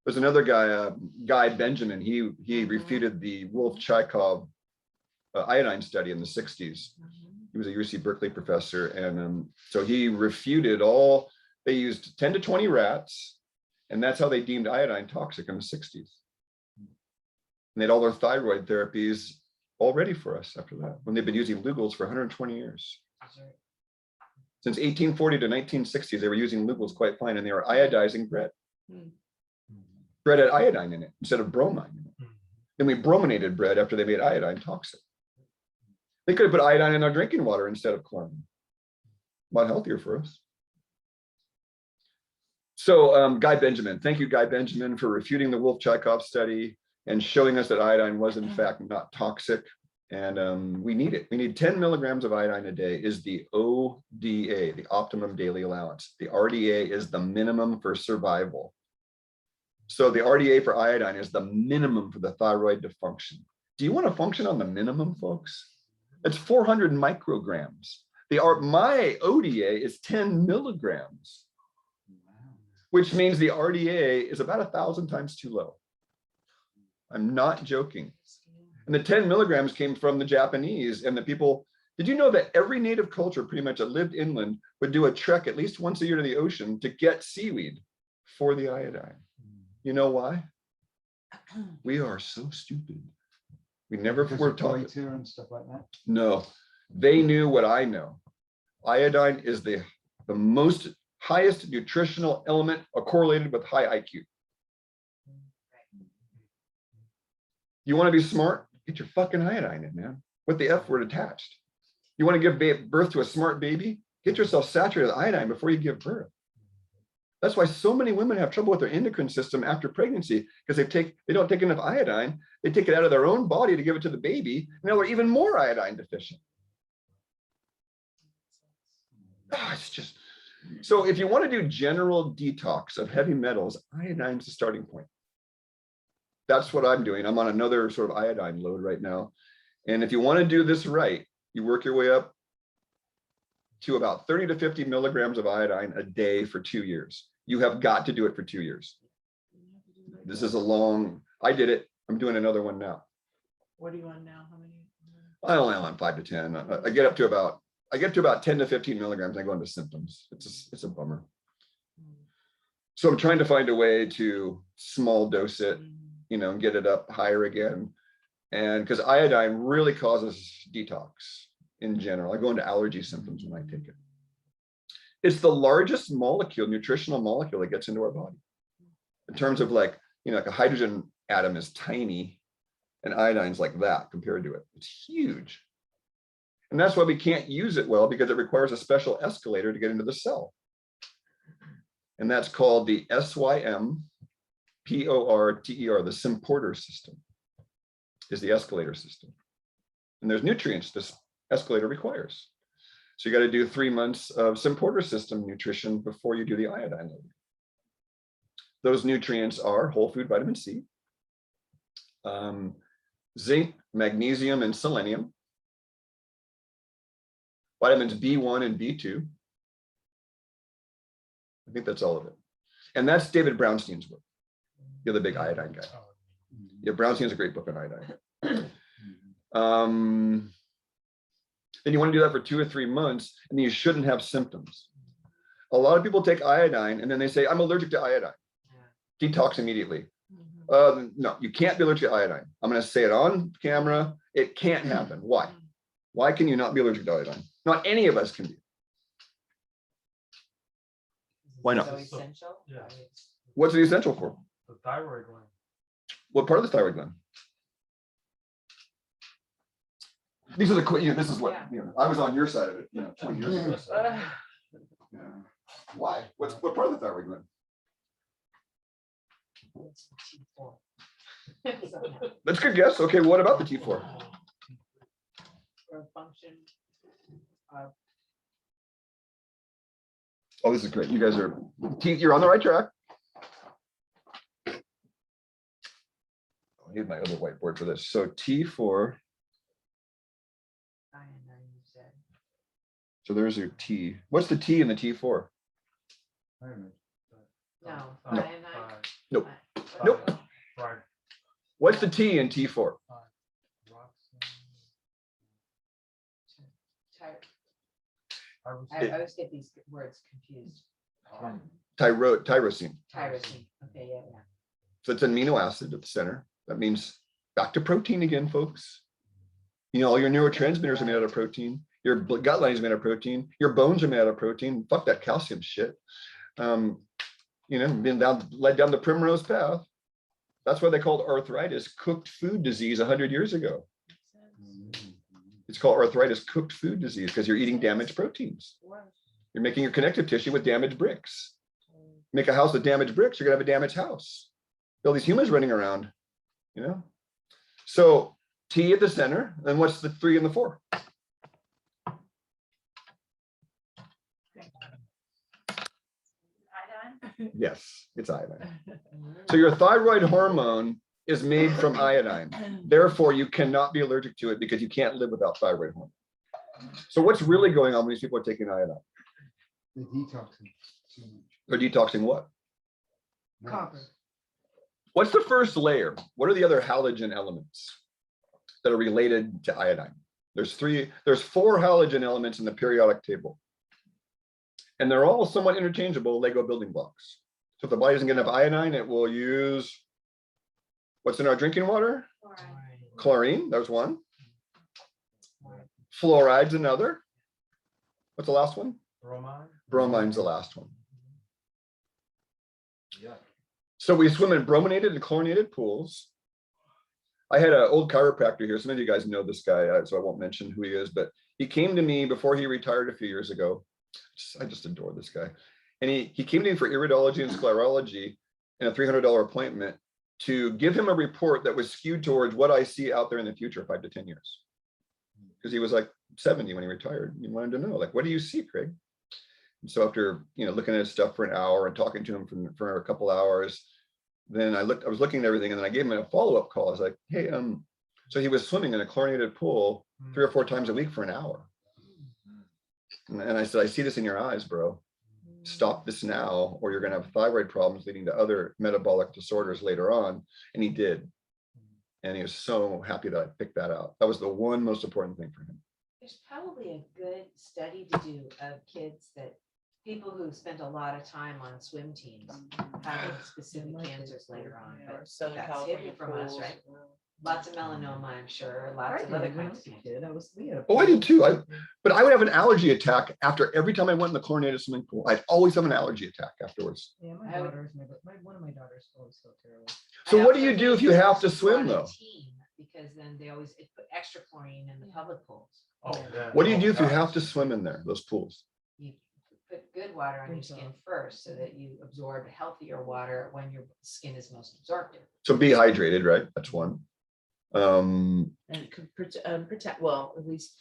There's another guy, Guy Benjamin. He refuted the Wolff-Chaikoff iodine study in the 60s. He was a UC Berkeley professor, and so he refuted all. They used 10 to 20 rats, and that's how they deemed iodine toxic in the 60s. And they had all their thyroid therapies all ready for us after that, when they've been using Lugol's for 120 years. Since 1840 to 1960s, they were using Lugol's quite fine, and they were iodizing bread. Bread had iodine in it instead of bromine in it. Then we brominated bread after they made iodine toxic. They could have put iodine in our drinking water instead of chlorine. A lot healthier for us. So Guy Benjamin, thank you, Guy Benjamin, for refuting the Wolff-Chaikoff study and showing us that iodine was in fact not toxic. And we need it. We need 10 milligrams of iodine a day is the ODA, the optimum daily allowance. The RDA is the minimum for survival. So the RDA for iodine is the minimum for the thyroid to function. Do you want to function on the minimum, folks? It's 400 micrograms. My ODA is 10 milligrams, which means the RDA is about 1,000 times too low. I'm not joking. And the 10 milligrams came from the Japanese and the people. Did you know that every native culture pretty much that lived inland would do a trek at least once a year to the ocean to get seaweed for the iodine? You know why? We are so stupid. We never Because were of taught. goiter and stuff like that. No, they knew what I know. Iodine is the most highest nutritional element correlated with high IQ. You want to be smart? Get your fucking iodine in, man. With the F word attached. You want to give birth to a smart baby? Get yourself saturated with iodine before you give birth. That's why so many women have trouble with their endocrine system after pregnancy, because they don't take enough iodine. They take it out of their own body to give it to the baby. Now they're even more iodine deficient. Oh, it's just, so if you want to do general detox of heavy metals, iodine's the starting point. That's what I'm doing. I'm on another sort of iodine load right now. And if you want to do this right, you work your way up to about 30 to 50 milligrams of iodine a day for 2 years. You have got to do it for 2 years. This is a long, I did it. I'm doing another one now. What are you on now? How many? I only am on 5 to 10. I get up to about 10 to 15 milligrams. I go into symptoms. It's a bummer. So I'm trying to find a way to small dose it, you know, and get it up higher again. And because iodine really causes detox in general. I go into allergy symptoms when I take it. It's the largest molecule, nutritional molecule that gets into our body. In terms of like, you know, like a hydrogen atom is tiny and iodine's like that compared to it. It's huge. And that's why we can't use it well, because it requires a special escalator to get into the cell. And that's called the SYMPORTER, the Symporter system is the escalator system. And there's nutrients this escalator requires. So you got to do 3 months of Symporter system nutrition before you do the iodine load. Those nutrients are whole food vitamin C, zinc, magnesium, and selenium, vitamins B1 and B2. I think that's all of it. And that's David Brownstein's work, the other big iodine guy. Yeah, Brownstein's a great book on iodine. Then you want to do that for 2 or 3 months, and then you shouldn't have symptoms. A lot of people take iodine and then they say, I'm allergic to iodine. Detox immediately. No, you can't be allergic to iodine. I'm going to say it on camera. It can't happen. Why? Why can you not be allergic to iodine? Not any of us can be. Why not? So essential? Yeah. What's it essential for? The thyroid gland. What part of the thyroid gland? These are the, you know, this is what, you know, I was on your side of it, you know, 20 years ago. So, yeah. Why? What part of the thyroid gland? That's a good guess. Okay, what about the T4? For function. Oh, this is great. You guys are, you're on the right track. I need my other whiteboard for this. So T4. So there's your T. What's the T in the T4? No. No. Cyanide. Nope. Nope. Right. What's the T in T4? I always get these words confused. Tyrosine. Tyrosine. Okay, yeah. So it's an amino acid at the center. That means back to protein again, folks. You know, all your neurotransmitters are made out of protein. Your gut lining is made out of protein. Your bones are made out of protein. Fuck that calcium shit. You know, been led down the primrose path. That's why they called arthritis cooked food disease 100 years ago. It's called arthritis cooked food disease because you're eating damaged proteins. You're making your connective tissue with damaged bricks. Make a house with damaged bricks, you're gonna have a damaged house. All these humans running around, you know? So T at the center, and what's the 3 and the 4? Yes, it's iodine. So your thyroid hormone is made from iodine. Therefore, you cannot be allergic to it because you can't live without thyroid hormone. So what's really going on when these people are taking iodine? They're detoxing too much. They're detoxing what? Copper. What's the first layer? What are the other halogen elements that are related to iodine? There's 4 halogen elements in the periodic table. And they're all somewhat interchangeable Lego building blocks. So if the body doesn't get enough iodine, it will use what's in our drinking water? Chlorine, there's one. Fluoride's another. What's the last one? Bromine. Bromine's the last one. Yeah. So we swim in brominated and chlorinated pools. I had an old chiropractor here. Some of you guys know this guy, so I won't mention who he is, but he came to me before he retired a few years ago. I just adore this guy. And he came to me for iridology and sclerology and a $300 appointment to give him a report that was skewed towards what I see out there in the future, 5 to 10 years. Because he was like 70 when he retired. He wanted to know, like, what do you see, Craig? And so after, looking at his stuff for an hour and talking to him for a couple hours, then I was looking at everything, and then I gave him a follow-up call. I was like, hey, so he was swimming in a chlorinated pool 3 or 4 times a week for an hour. And I said, I see this in your eyes, bro. Stop this now, or you're going to have thyroid problems leading to other metabolic disorders later on. And he did. And he was so happy that I picked that out. That was the one most important thing for him. There's probably a good study to do of kids people who spent a lot of time on swim teams having specific cancers later on. But Southern that's California hidden from us, pools. right? Lots of melanoma, I'm sure, lots of other kinds of cancer. Oh, I did too. But I would have an allergy attack after every time I went in the chlorinated swimming pool. I'd always have an allergy attack afterwards. Yeah, I would- one of my daughters always felt terrible. So I what do also you do hate if you have to those who swim, run a though? team, because then they always put extra chlorine in the public pools. Oh, yeah. What do you Oh, do if you God. have to swim in there, those pools? You put good water on your Good skin job. first so that you absorb healthier water when your skin is most absorptive. So be hydrated, right? That's one. And it could protect, well, at least,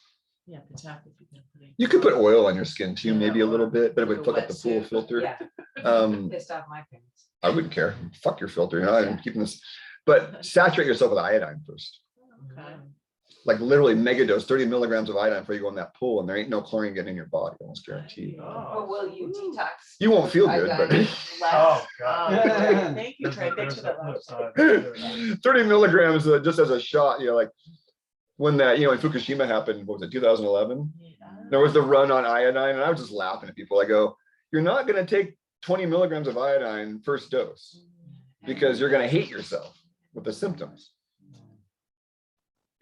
yeah, protect if you can put it. You could put oil on your skin too, Yeah, maybe a little or bit, but it would like a fuck up the pool wetsuit. filter. Yeah, Um, pissed off my parents. I wouldn't care. Fuck your filter. I'm keeping this. But saturate yourself with iodine first. Okay. Like literally mega dose, 30 milligrams of iodine before you go in that pool, and there ain't no chlorine getting in your body, almost guaranteed. Or will you detox? You won't feel good, but iodine less? Oh, God. Oh, thank you, There's Trey. a- Thanks there's for a that. flip side. 30 milligrams just as a shot, like when that, when Fukushima happened, what was it, 2011? There was the run on iodine, and I was just laughing at people. I go, you're not going to take 20 milligrams of iodine first dose because you're going to hate yourself with the symptoms.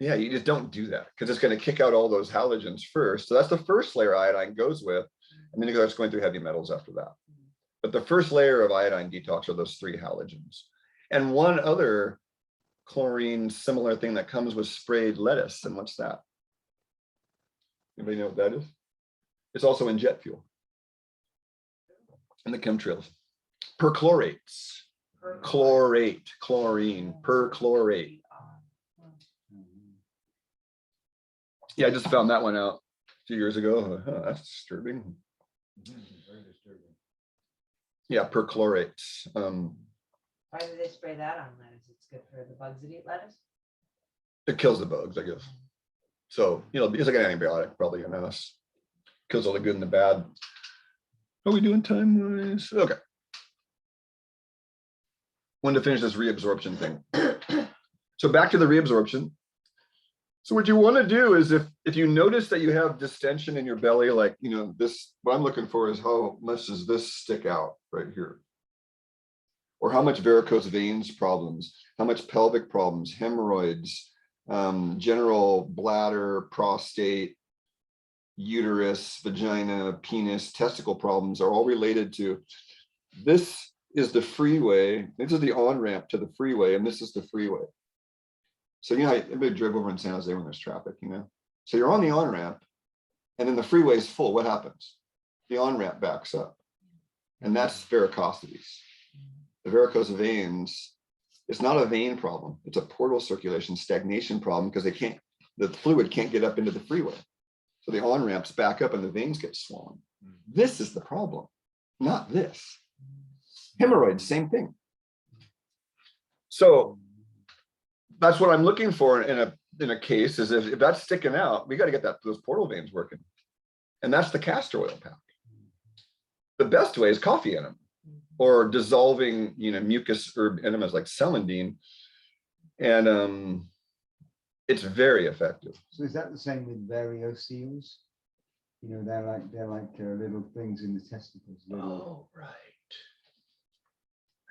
Yeah, you just don't do that because it's going to kick out all those halogens first. So that's the first layer iodine goes with, and then it starts going through heavy metals after that. But the first layer of iodine detox are those 3 halogens. And one other chlorine similar thing that comes with sprayed lettuce. And what's that? Anybody know what that is? It's also in jet fuel and the chemtrails. Perchlorates. Chlorate, chlorine, perchlorate. Yeah, I just found that one out a few years ago. Huh, that's disturbing. Very disturbing. Yeah, perchlorates. Why do they spray that on lettuce? It's good for the bugs that eat lettuce. It kills the bugs, I guess. So, it's like an antibiotic, probably in us. Kills all the good and the bad. Are we doing time-wise? Okay. When to finish this reabsorption thing. So back to the reabsorption. So what you want to do is if you notice that you have distension in your belly, like, this, what I'm looking for is how much does this stick out right here? Or how much varicose veins problems, how much pelvic problems, hemorrhoids, general bladder, prostate, uterus, vagina, penis, testicle problems are all related to, this is the freeway, this is the on-ramp to the freeway, and this is the freeway. So, everybody drove over in San Jose when there's traffic, So you're on the on-ramp, and then the freeway is full. What happens? The on-ramp backs up. And that's varicosities. The varicose veins, it's not a vein problem. It's a portal circulation stagnation problem because the fluid can't get up into the freeway. So the on-ramps back up and the veins get swollen. This is the problem, not this. Hemorrhoids, same thing. So that's what I'm looking for in a case is if that's sticking out, we got to get those portal veins working. And that's the castor oil pack. The best way is coffee enema or dissolving, mucus herb enemas like celandine. And it's very effective. So is that the same with varioseals? They're like little things in the testicles. Oh, right.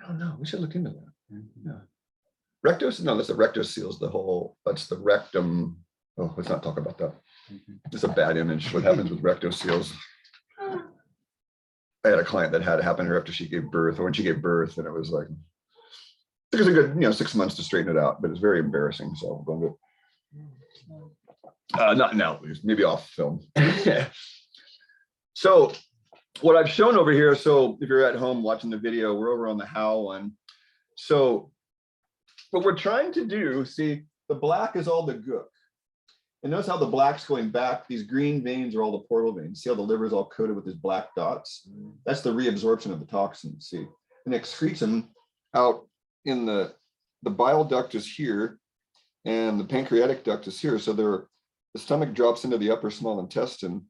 I don't know. We should look into that. Mhm. Yeah. Rectus? No, that's the rectoseals, that's the rectum. Oh, let's not talk about that. Mhm. It's a bad image. What happens with rectoseals? I had a client that had it happen to her after she gave birth, or when she gave birth, and it was like, it took us a good, 6 months to straighten it out, but it's very embarrassing. So I'm going to, not now, please, maybe off film. So what I've shown over here, so if you're at home watching the video, we're over on the how one. So what we're trying to do, see, the black is all the gook. And notice how the black's going back. These green veins are all the portal veins. See how the liver is all coated with these black dots? That's the reabsorption of the toxins, see? And it excretes them out in the bile duct is here, and the pancreatic duct is here. So the stomach drops into the upper small intestine,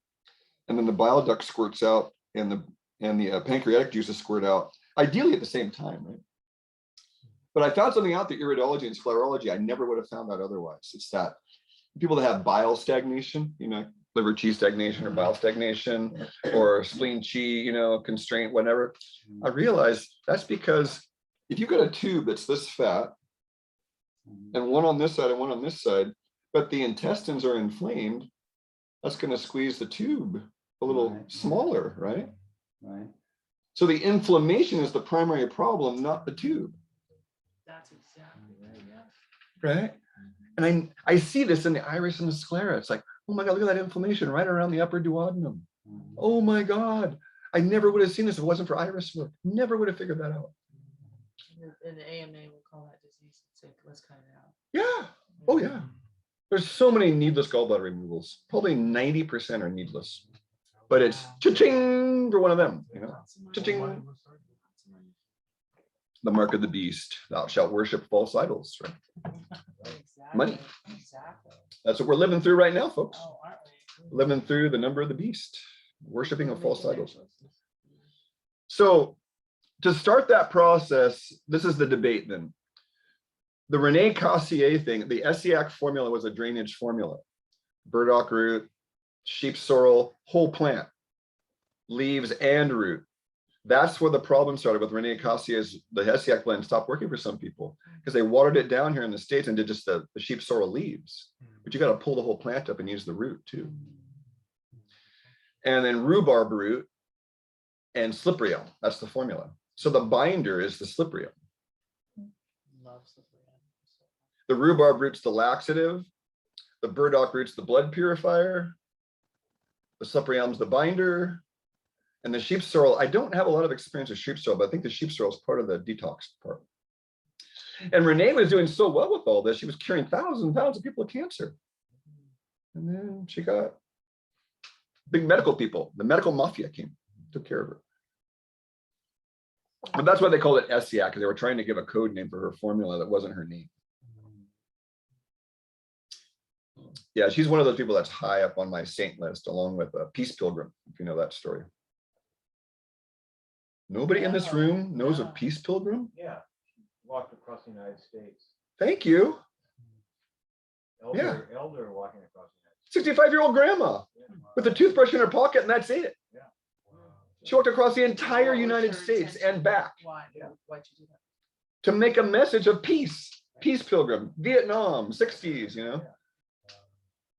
and then the bile duct squirts out, and the pancreatic juices squirt out, ideally at the same time, right? But I found something out, the iridology and sclerology, I never would have found that otherwise. It's that people that have bile stagnation, liver chi stagnation or bile stagnation or spleen chi, constraint, whatever. I realized that's because if you've got a tube that's this fat and one on this side and one on this side, but the intestines are inflamed, that's going to squeeze the tube a little smaller, right? Right. So the inflammation is the primary problem, not the tube. That's exactly right, yeah. Right? And I see this in the iris and the sclera. It's like, oh my God, look at that inflammation right around the upper duodenum. Oh my God. I never would have seen this if it wasn't for iris work. Never would have figured that out. In the AMA, we'll call that disease. It's like, let's cut it out. Yeah. Oh yeah. There's so many needless gallbladder removals. Probably 90% are needless. But it's cha-ching for one of them, cha-ching. The mark of the beast. Thou shalt worship false idols, right? Exactly. Money. Exactly. That's what we're living through right now, folks. Oh, aren't we? Living through the number of the beast, worshiping of false idols. So to start that process, this is the debate then. The Rene Cassier thing, the Essiac formula was a drainage formula. Burdock root, sheep sorrel, whole plant, leaves and root. That's where the problem started with Rene Cassier's, the Essiac blend stopped working for some people because they watered it down here in the States and did just the sheep sorrel leaves. But you got to pull the whole plant up and use the root too. And then rhubarb root and cyprium, that's the formula. So the binder is the cyprium. Loves the brand. The rhubarb root's the laxative, the burdock root's the blood purifier, the cyprium's the binder, and the sheep sorrel, I don't have a lot of experience with sheep sorrel, but I think the sheep sorrel is part of the detox part. And Renee was doing so well with all this, she was curing thousands and thousands of people of cancer. And then she got big medical people, the medical mafia came, took care of her. But that's why they called it Essiac, because they were trying to give a code name for her formula that wasn't her name. Yeah, she's one of those people that's high up on my saint list, along with a Peace Pilgrim, if you know that story. Nobody in this room knows a Peace Pilgrim? Yeah, walked across the United States. Thank you. Elder walking across the United States. 65-year-old grandma with a toothbrush in her pocket, and that's it. Yeah. She walked across the entire What was United her States intention? and back Why? Yeah. Why'd you do that? to make a message of peace. Peace Pilgrim, Vietnam, 60s,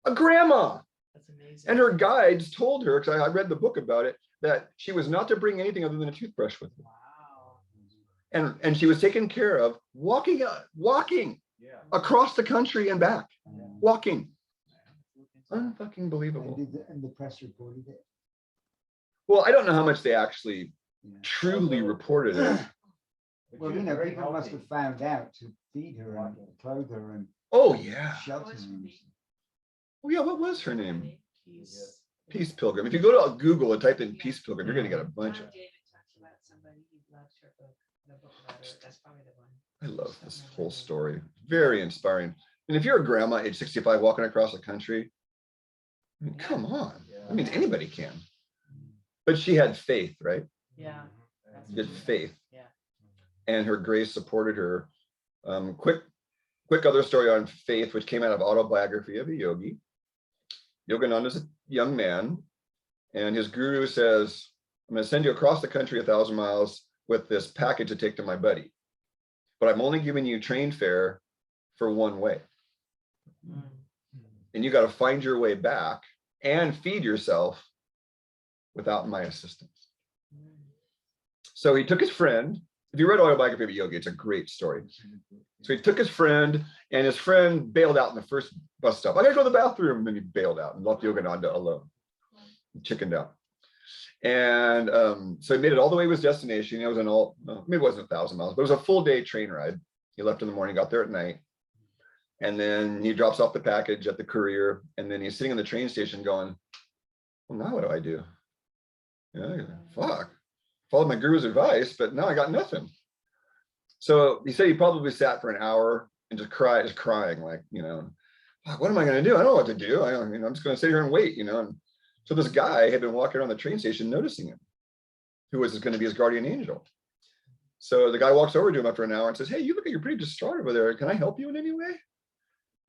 A grandma. That's amazing. And her guides told her, because I read the book about it, that she was not to bring anything other than a toothbrush with her. Wow. And she was taken care of walking Yeah. across the country and back, walking. And Unfucking believable. the press reported it. Well, I don't know how much they actually Yeah. truly reported it. But Well, she was very people must healthy. have found out to feed her and clothe her and Oh yeah. shelter What's her her. name? Oh yeah, what was her name? Peace. Peace Pilgrim. If you go to Google and type in Peace Pilgrim, you're gonna get a bunch of. David talks about somebody who loves her book, the book about her. That's probably the one. I love this whole story. Very inspiring. And if you're a grandma age 65 walking across the country, I mean, come on. That means anybody can. But she had faith, right? Yeah. She had faith. Yeah. And her grace supported her. Quick other story on faith, which came out of Autobiography of a Yogi. Yogananda's a young man, and his guru says, I'm going to send you across the country 1,000 miles with this package to take to my buddy. But I'm only giving you train fare for one way. And you got to find your way back and feed yourself without my assistance. So he took his friend. If you read Autobiography of a Yogi, it's a great story. So he took his friend, and his friend bailed out in the first bus stop. I gotta go to the bathroom. And then he bailed out and left Yogananda alone. He chickened out. And so he made it all the way to his destination. It was maybe it wasn't 1,000 miles, but it was a full day train ride. He left in the morning, got there at night. And then he drops off the package at the courier. And then he's sitting in the train station going, well, now what do I do? Yeah, fuck. Followed my guru's advice, but now I got nothing. So he said he probably sat for an hour and just crying, like, what am I going to do? I don't know what to do. I'm just going to sit here and wait, And so this guy had been walking around the train station noticing him, who was going to be his guardian angel. So the guy walks over to him after an hour and says, hey, you look like you're pretty distraught over there. Can I help you in any way?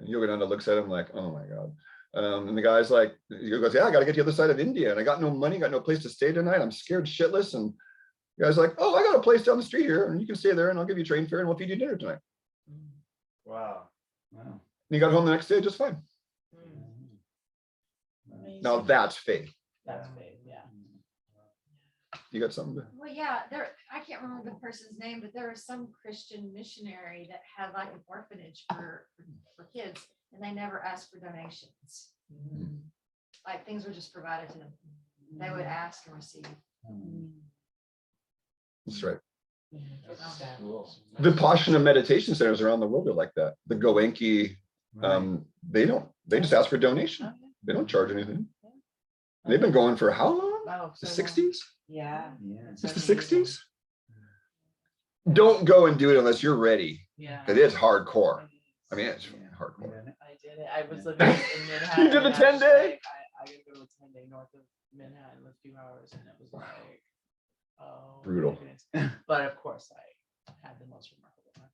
And Yogananda looks at him like, oh my God. And the guy's like, he goes, yeah, I got to get to the other side of India. And I got no money, got no place to stay tonight. I'm scared shitless. And the guy's like, oh, I got a place down the street here and you can stay there and I'll give you train fare and we'll feed you dinner tonight. Wow. And he got home the next day just fine. Now that's faith. That's big, yeah. You got something? Well, yeah, I can't remember the person's name, but there was some Christian missionary that had like an orphanage for kids, and they never asked for donations. Like things were just provided to them. They would ask and receive. That's right. That's cool. The Vipassana meditation centers around the world are like that. The Goenki, they just ask for donation. They don't charge anything. They've been going for how long? Oh, The so 60s? Yeah. It's the 60s? Don't go and do it unless you're ready. Yeah. It is hardcore. I mean, it's hardcore. I did it. I was living in Manhattan. You did the and I was 10-day? like, I could go to a 10-day north of Manhattan with a few hours, and it was like, oh, my Brutal. goodness. But of course, I had the most remarkable time.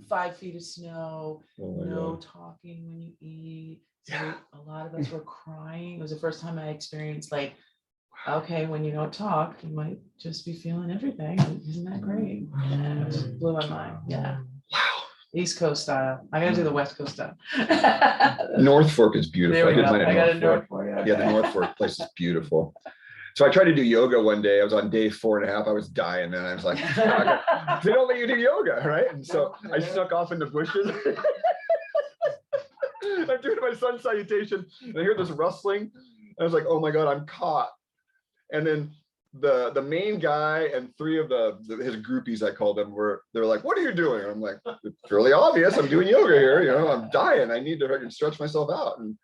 5 feet of snow, Oh my no God. talking when you eat. So a lot of us were crying. It was the first time I experienced like, okay, when you don't talk, you might just be feeling everything. Isn't that great? And it just blew my mind. Yeah. Wow. East Coast style. I gotta do the West Coast style. North Fork is There beautiful. we I did go. mine I at got a North North Fork. Fork. Yeah, the North Fork place is beautiful. So I tried to do yoga one day. I was on day 4.5. I was dying, and I was like, fuck. They don't let you do yoga, right? And so I snuck off in the bushes. I'm doing my sun salutation, and I hear this rustling. I was like, oh my God, I'm caught. And then the main guy and 3 of his groupies, I called them, they're like, what are you doing? And I'm like, it's really obvious. I'm doing yoga here. I'm dying. I need to stretch myself out. And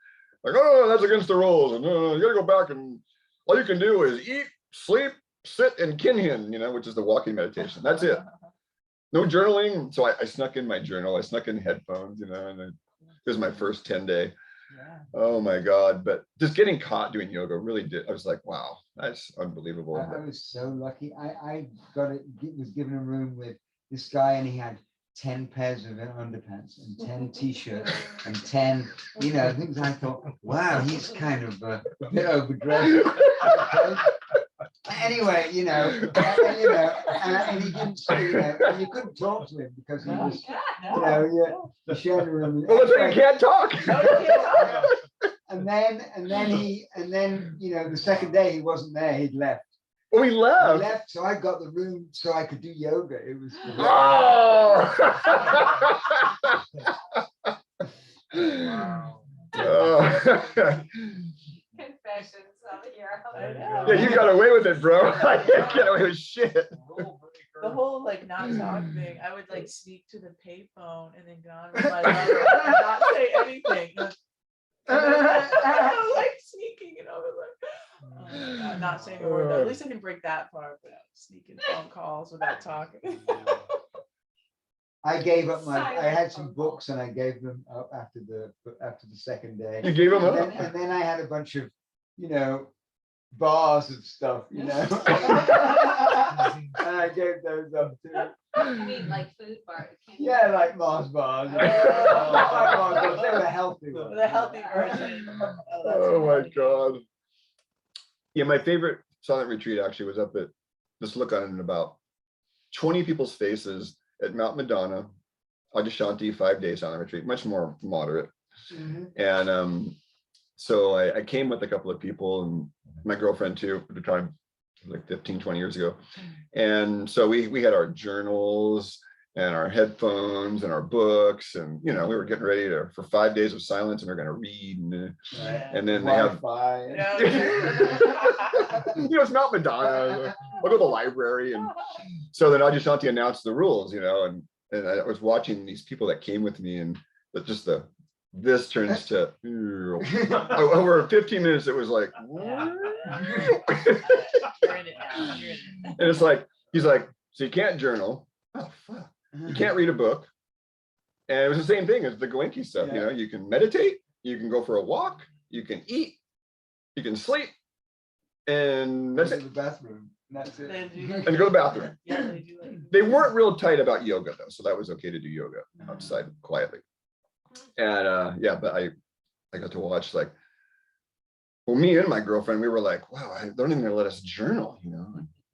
like, oh, that's against the rules. And you gotta go back, and all you can do is eat, sleep, sit, and kinhin, which is the walking meditation. That's it. No journaling. So I snuck in my journal. I snuck in headphones, and it was my first 10-day. Yeah. Oh my God. But just getting caught doing yoga really did. I was like, wow, that's unbelievable. I was so lucky. I was given a room with this guy, and he had 10 pairs of underpants and 10 t-shirts and 10, things. I thought, wow, he's kind of a bit overdressed. Anyway, and he didn't say, and you couldn't talk to him because he was, you shared a room. Well, that's why you can't talk. And then, the second day he wasn't there, he'd left. Oh, he He left. left, so I got the room so I could do yoga. It was Oh. Wow. Confessions of the year. I know. Yeah, you got away with it, bro. I can't get away with shit. The whole like not talk thing, I would like sneak to the payphone and then get on with my mother and not say anything. I was like sneaking, I was like, oh my God, not saying a word. At least I can break that part without sneaking phone calls without talking. I gave up I had some books and I gave them up after the second day. You gave him And up. then I had a bunch of, bars of stuff, and I gave those up too. You mean like food bar? Yeah, like Mars bars. They were healthy ones. The healthy version. Oh my God. Yeah, my favorite silent retreat actually was up at, just look on it, in about 20 people's faces at Mount Madonna, Adyashanti 5-day silent retreat, much more moderate. And so I came with a couple of people and my girlfriend too at the time. like 15, 20 years ago. And so we had our journals and our headphones and our books, and we were getting ready for 5 days of silence, and we're going to read, and then they have it's Mount Madonna. I'll go to the library, and so then Adyashanti announced the rules, and I was watching these people that came with me, and just this turns to over 15 minutes. It was like, and it's like he's like, so you can't journal. Oh fuck. You can't read a book. And it was the same thing as the Goenki stuff. You can meditate, you can go for a walk, you can eat, you can sleep, and that's Go it. to the bathroom. That's it. And go to the bathroom. They weren't real tight about yoga though, so that was okay to do yoga outside quietly. And but I got to watch, like, well, me and my girlfriend, we were like, wow, they're not even gonna let us journal,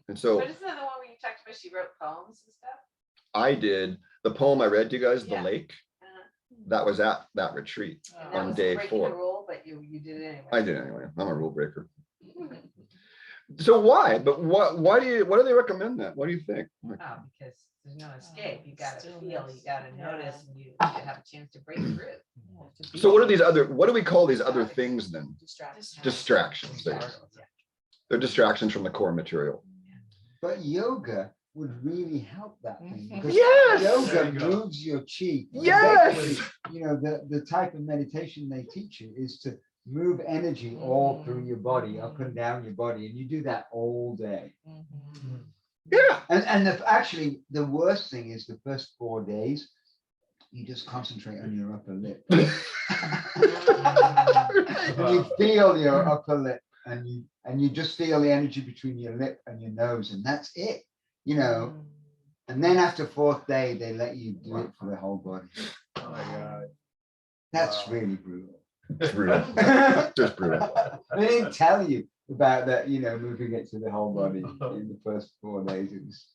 And so But isn't that the one where you talked about she wrote poems and stuff? I did the poem I read to you guys, Yeah. The Lake. Uh-huh. That was at that retreat. And that On was day breaking 4. the rule, but you did it anyway. I did it anyway. I'm a rule breaker. So why? But what do they recommend that? What do you think? Oh, because there's no escape. You gotta feel, you Stillness. gotta Yeah. notice, and you have a chance to break through. So what do we call these other things then? Distractions. There you go. They're distractions from the core material. But yoga would really help that thing. Because Yes! There yoga you go. moves your chi. Yes! Basically, the type of meditation they teach you is to move energy all through your body, up and down your body, and you do that all day. Yeah. And actually, the worst thing is the first 4 days, you just concentrate on your upper lip. And you feel your upper lip, and you just feel the energy between your lip and your nose, and that's it. And then after 4th day, they let you do it for the whole body. Oh my God. That's Wow. really brutal. It's brutal. Just brutal. They didn't tell you about that, moving it to the whole body in the first 4 days. It was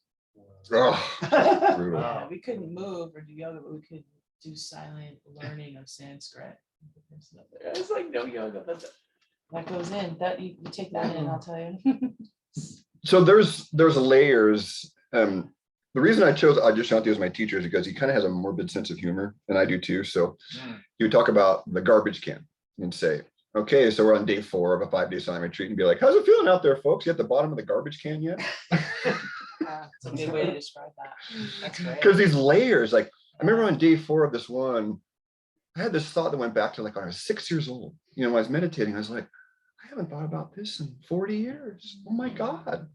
Oh, brutal. Yeah, we couldn't move or do yoga, but we could do silent learning of Sanskrit. It's like no yoga, but that goes in. That you take that in, I'll tell you. So there's layers. The reason I chose Adyashanti as my teacher is because he kind of has a morbid sense of humor, and I do too. So he would talk about the garbage can and say, okay, so we're on day 4 of a 5-day silent retreat, and be like, how's it feeling out there, folks? You at the bottom of the garbage can yet? It's a good way to describe that. That's great. Because these layers, like, I remember on day 4 of this one, I had this thought that went back to like when I was 6 years old. When I was meditating, I was like, I haven't thought about this in 40 years. Oh my God.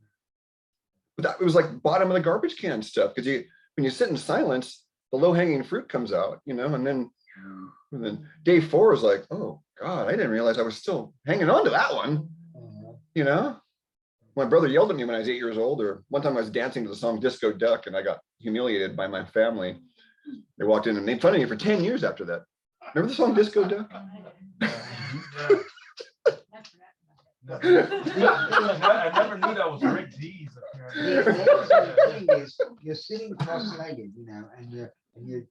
But it was like bottom of the garbage can stuff. Because when you sit in silence, the low-hanging fruit comes out, and then day 4 is like, oh God, I didn't realize I was still hanging on to that one. My brother yelled at me when I was 8 years old, or one time I was dancing to the song Disco Duck, and I got humiliated by my family. They walked in and made fun of me for 10 years after that. Remember the song Disco Duck? I never knew that was Rick D's. The thing is, you're sitting cross-legged, and you're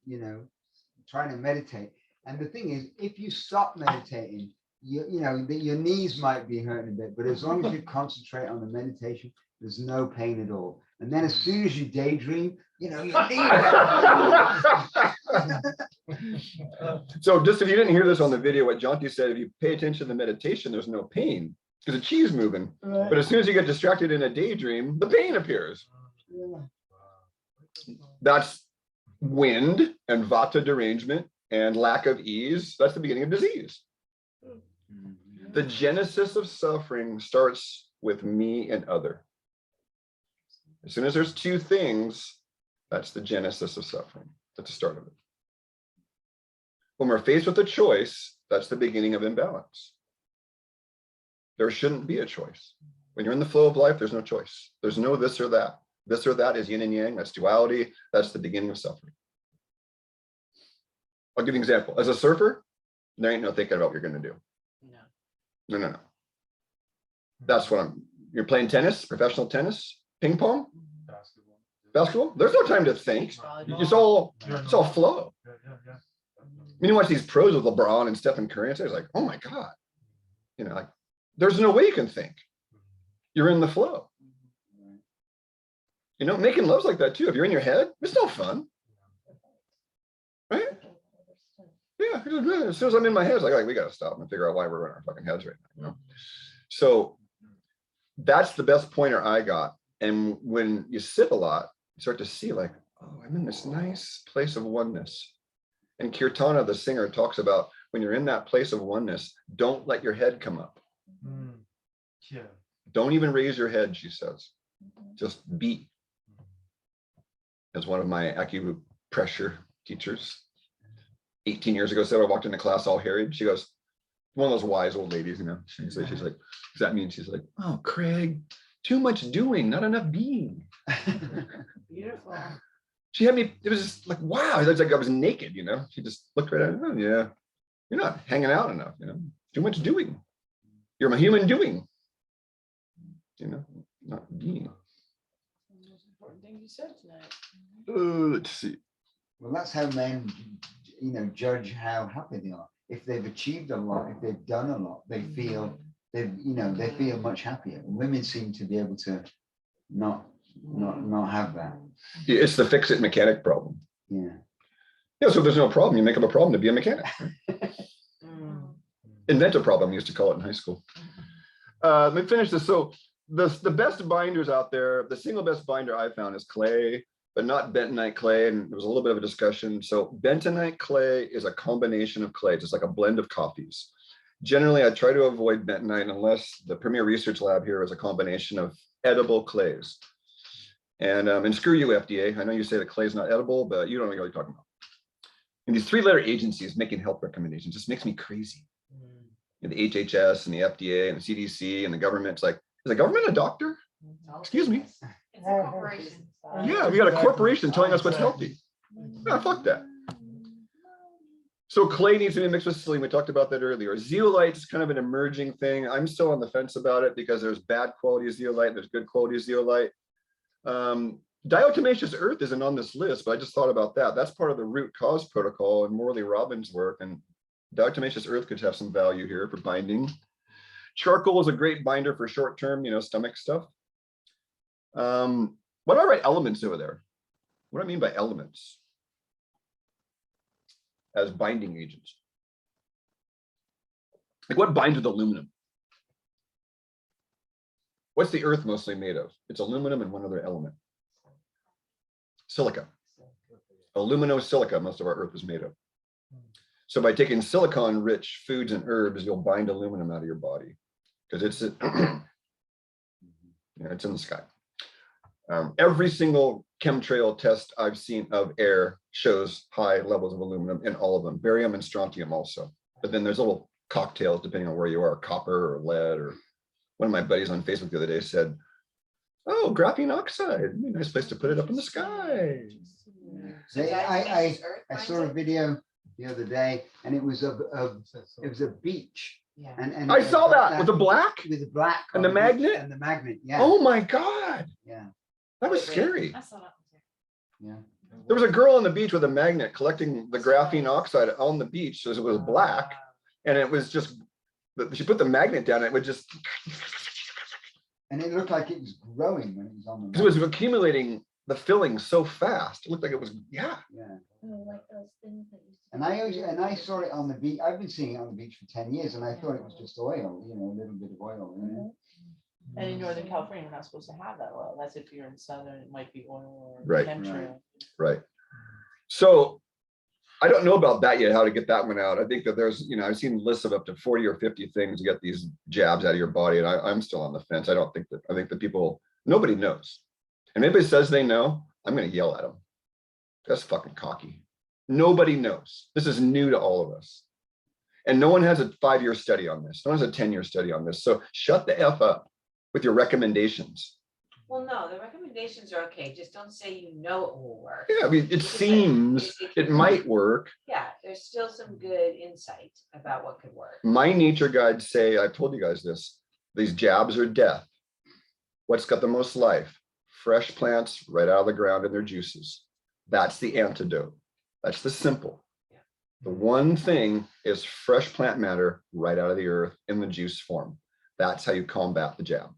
trying to meditate. And the thing is, if you stop meditating, your knees might be hurting a bit, but as long as you concentrate on the meditation, there's no pain at all. And then as soon as you daydream, your knee. So just if you didn't hear this on the video, what Janti said, if you pay attention to the meditation, there's no pain because the chi is moving. But as soon as you get distracted in a daydream, the pain appears. That's wind and vata derangement and lack of ease. That's the beginning of disease. The genesis of suffering starts with me and other. As soon as there's 2 things, that's the genesis of suffering. That's the start of it. When we're faced with a choice, that's the beginning of imbalance. There shouldn't be a choice. When you're in the flow of life, there's no choice. There's no this or that. This or that is yin and yang. That's duality. That's the beginning of suffering. I'll give you an example. As a surfer, there ain't no thinking about what you're going to do. No. That's what you're playing tennis, professional tennis, ping pong, basketball. There's no time to think. It's all flow. You watch these pros with LeBron and Stephen Curry, and it's like, oh my God. Like there's no way you can think. You're in the flow. You know, making love's like that too. If you're in your head, it's no fun. Right? Yeah. As soon as I'm in my head, it's like, we got to stop and figure out why we're in our fucking heads right now. You know? So that's the best pointer I got. And when you sit a lot, you start to see like, oh, I'm in this nice place of oneness. And Kirtana, the singer, talks about when you're in that place of oneness, don't let your head come up. Yeah. Don't even raise your head, she says. Just be. As one of my acupressure teachers 18 years ago said, I walked into class all harried. She goes, one of those wise old ladies, you know, she's like, does that mean? She's like, oh, Craig, too much doing, not enough being. Beautiful. She had me, it was just like, wow, it was like I was naked, you know. She just looked right at me, oh, yeah, you're not hanging out enough, you know, too much doing. You're a human doing, you know, not being. Most important thing you said tonight. Let's see. Well, that's how men, you know, judge how happy they are. If they've achieved a lot, if they've done a lot, they feel they feel much happier. And women seem to be able to not have that. Yeah, it's the fix it mechanic problem. Yeah. Yeah, so if there's no problem, you make up a problem to be a mechanic. Invent a problem, I used to call it in high school. Let me finish this. So the best binders out there, the single best binder I found is clay, but not bentonite clay. And there was a little bit of a discussion. So bentonite clay is a combination of clay, just like a blend of coffees. Generally, I try to avoid bentonite unless the premier research lab here is a combination of edible clays. And screw you, FDA. I know you say that clay is not edible, but you don't know what you're talking about. And these three-letter agencies making health recommendations just makes me crazy. And the HHS and the FDA and the CDC and the government. It's like, is the government a doctor? Excuse me. It's a corporation. Yeah, we got a corporation telling us what's healthy. Yeah, fuck that. So clay needs to be mixed with psyllium. We talked about that earlier. Zeolite is kind of an emerging thing. I'm still on the fence about it because there's bad quality of zeolite and there's good quality of zeolite. Diatomaceous earth isn't on this list, but I just thought about that. That's part of the root cause protocol and Morley Robbins' work. And diatomaceous earth could have some value here for binding. Charcoal is a great binder for short-term, you know, stomach stuff. What do I write elements over there? What do I mean by elements as binding agents? Like what binds with aluminum? What's the earth mostly made of? It's aluminum and one other element. Silica. Aluminosilica, most of our earth is made of. So by taking silicon-rich foods and herbs, you'll bind aluminum out of your body because it's it's in the sky. Every single chemtrail test I've seen of air shows high levels of aluminum in all of them, barium and strontium also. But then there's little cocktails depending on where you are, copper or lead. Or one of my buddies on Facebook the other day said, "Oh, graphene oxide, nice place to put it up in the sky." I saw a video the other day, and it was a beach. Yeah. And I saw that with the black with the black and the on magnet. and the magnet. Yeah. Oh my God, Yeah. that was scary. I saw that one too. Yeah. There was a girl on the beach with a magnet collecting the graphene oxide on the beach, so it was black, and it was just, she put the magnet down and it would just, And it looked like it was growing when it was on the because it was accumulating the filling so fast. It looked like it was, yeah. Yeah. Oh, like those things that used to And I saw it on the beach. I've been seeing it on the beach for 10 years, and I thought it was just oil, you know, a little bit of oil. You know? And in Northern California, we're not supposed to have that oil. That's if you're in Southern, it might be oil or Right. chemtrail. Right. So I don't know about that yet, how to get that one out. I think that there's, you know, I've seen lists of up to 40 or 50 things to get these jabs out of your body. And I'm still on the fence. I think that people, nobody knows. And if anybody says they know, I'm going to yell at them. That's fucking cocky. Nobody knows. This is new to all of us. And no one has a 5-year study on this. No one has a 10-year study on this. So shut the F up with your recommendations. Well, no, the recommendations are okay. Just don't say you know it will work. Yeah, I mean, it seems it might work. Yeah, there's still some good insight about what could work. My nature guides say, I've told you guys this, these jabs are death. What's got the most life? Fresh plants right out of the ground and their juices. That's the antidote. That's the simple. The one thing is fresh plant matter right out of the earth in the juice form. That's how you combat the jab.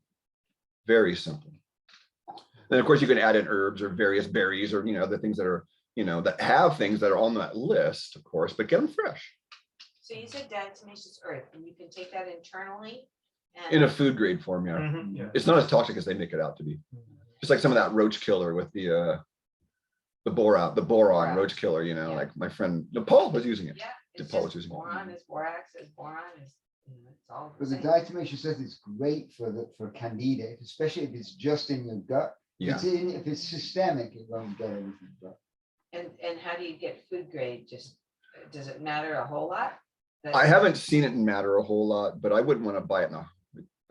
Very simple. Then of course you can add in herbs or various berries or, the things that are, that have things that are on that list, of course, but get them fresh So you said diatomaceous earth, and you can take that internally and. in a food grade form. Yeah. Mhm, yeah. It's not as toxic as they make it out to be. Just like some of that roach killer with the boron Borax. roach killer, Yeah. like my friend Nepal was using it. Yeah, it's DePaul just is using it. boron is borax is boron is, it's all the But the same. diatomaceous earth is great for candida, especially if it's just in your gut. Yeah. If it's systemic, it won't get anything. But And how do you get food grade? Just, does it matter a whole lot? I haven't seen it matter a whole lot, but I wouldn't want to buy it in a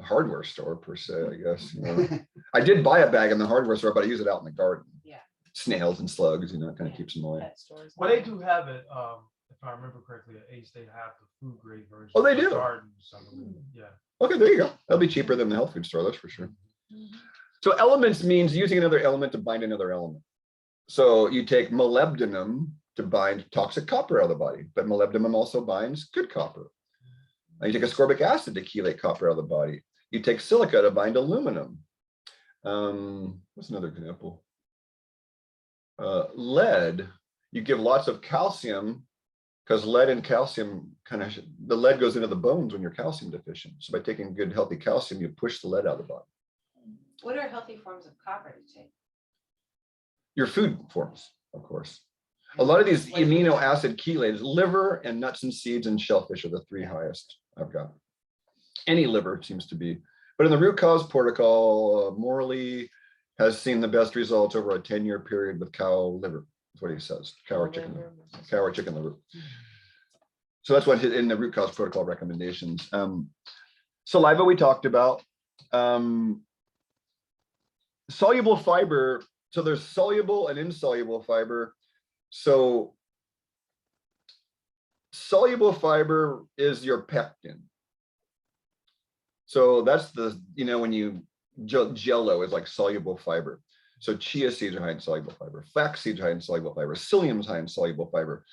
hardware store per se, I guess. I did buy a bag in the hardware store, but I use it out in the garden. Yeah. Snails and slugs, it kind of Yeah. keeps them away. Pet stores. Well, they do have it, if I remember correctly, at Ace, they have the food grade version. Oh, they for do? Garden supplement, yeah. Okay, there you go. That'll be cheaper than the health food store, that's for sure. So elements means using another element to bind another element. So you take molybdenum to bind toxic copper out of the body, but molybdenum also binds good copper. You take ascorbic acid to chelate copper out of the body. You take silica to bind aluminum. What's another example? Lead, you give lots of calcium because lead and calcium the lead goes into the bones when you're calcium deficient. So by taking good healthy calcium, you push the lead out of the body. What are healthy forms of copper to take? Your food forms, of course. A lot of these amino acid chelates, liver and nuts and seeds and shellfish are the three highest I've got. Any liver seems to be, but in the root cause protocol, Morley has seen the best results over a 10-year period with cow liver. That's what he says, cow or chicken liver. So that's what in the root cause protocol recommendations. Saliva we talked about. Soluble fiber. So there's soluble and insoluble fiber. So soluble fiber is your pectin. So that's when you Jello is like soluble fiber. So chia seeds are high in soluble fiber, flax seeds are high in soluble fiber, psyllium is high in soluble fiber.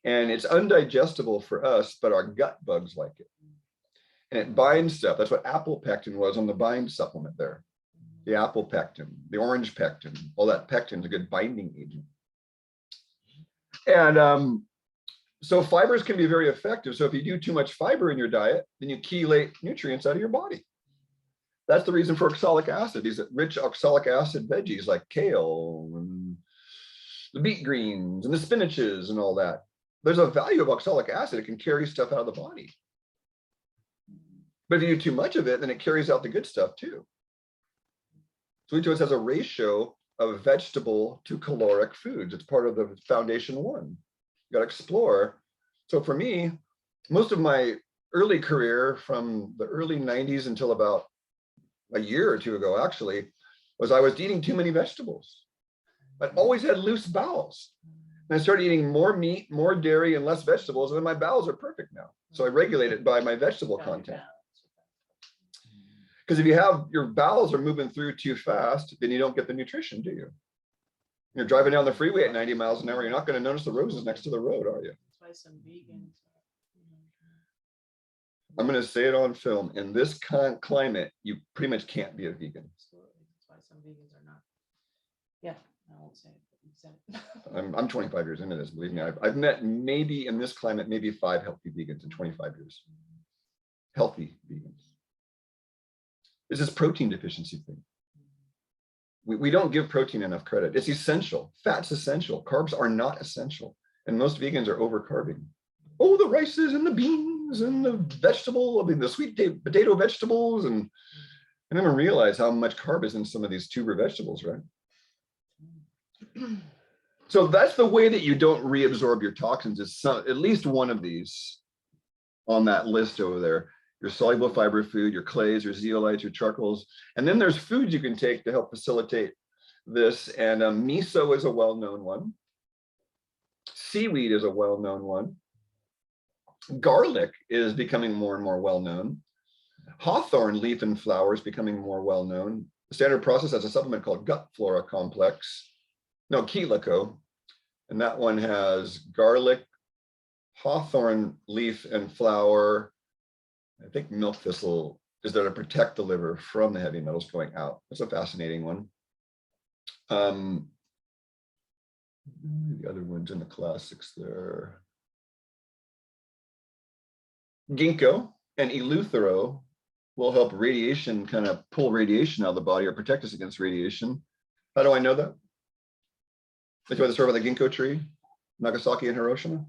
And it's undigestible for us, but our gut bugs like it. And it binds stuff. That's what apple pectin was on the bind supplement there. The apple pectin, the orange pectin, all that pectin is a good binding agent. And so fibers can be very effective. So if you do too much fiber in your diet, then you chelate nutrients out of your body. That's the reason for oxalic acid. These rich oxalic acid veggies like kale and the beet greens and the spinaches and all that. There's a value of oxalic acid. It can carry stuff out of the body. But if you do too much of it, then it carries out the good stuff too. Sweet Toast has a ratio of vegetable to caloric foods. It's part of the foundation one. You got to explore. So for me, most of my early career from the early 90s until about a year or two ago, actually, was I was eating too many vegetables. I always had loose bowels. And I started eating more meat, more dairy, and less vegetables, and then my bowels are perfect now. So I regulate it by my vegetable content. Because if you have your bowels are moving through too fast, then you don't get the nutrition, do you? You're driving down the freeway at 90 miles an hour, you're not going to notice the roses next to the road, are you? That's why some vegans. I'm going to say it on film. In this climate, you pretty much can't be a vegan. Absolutely. That's why some vegans are not. Yeah, I won't say it, but you said it. I'm 25 years into this, believe me. I've met maybe in this climate, maybe 5 healthy vegans in 25 years. Healthy vegans. It's this protein deficiency thing. We don't give protein enough credit. It's essential. Fat's essential. Carbs are not essential. And most vegans are over-carbing. Oh, the rices and the beans and the vegetable, the sweet potato vegetables. And I never realize how much carb is in some of these tuber vegetables, right? So that's the way that you don't reabsorb your toxins is at least one of these on that list over there. Your soluble fiber food, your clays, your zeolites, your charcoals. And then there's foods you can take to help facilitate this. And miso is a well-known one. Seaweed is a well-known one. Garlic is becoming more and more well-known. Hawthorn leaf and flower is becoming more well-known. The Standard Process has a supplement called Gut Flora Complex. No, Chelaco. And that one has garlic, hawthorn leaf and flower. I think milk thistle is there to protect the liver from the heavy metals going out. That's a fascinating one. The other ones in the classics there. Ginkgo and Eleuthero will help radiation, kind of pull radiation out of the body or protect us against radiation. How do I know that? That's why they start with the ginkgo tree, Nagasaki and Hiroshima.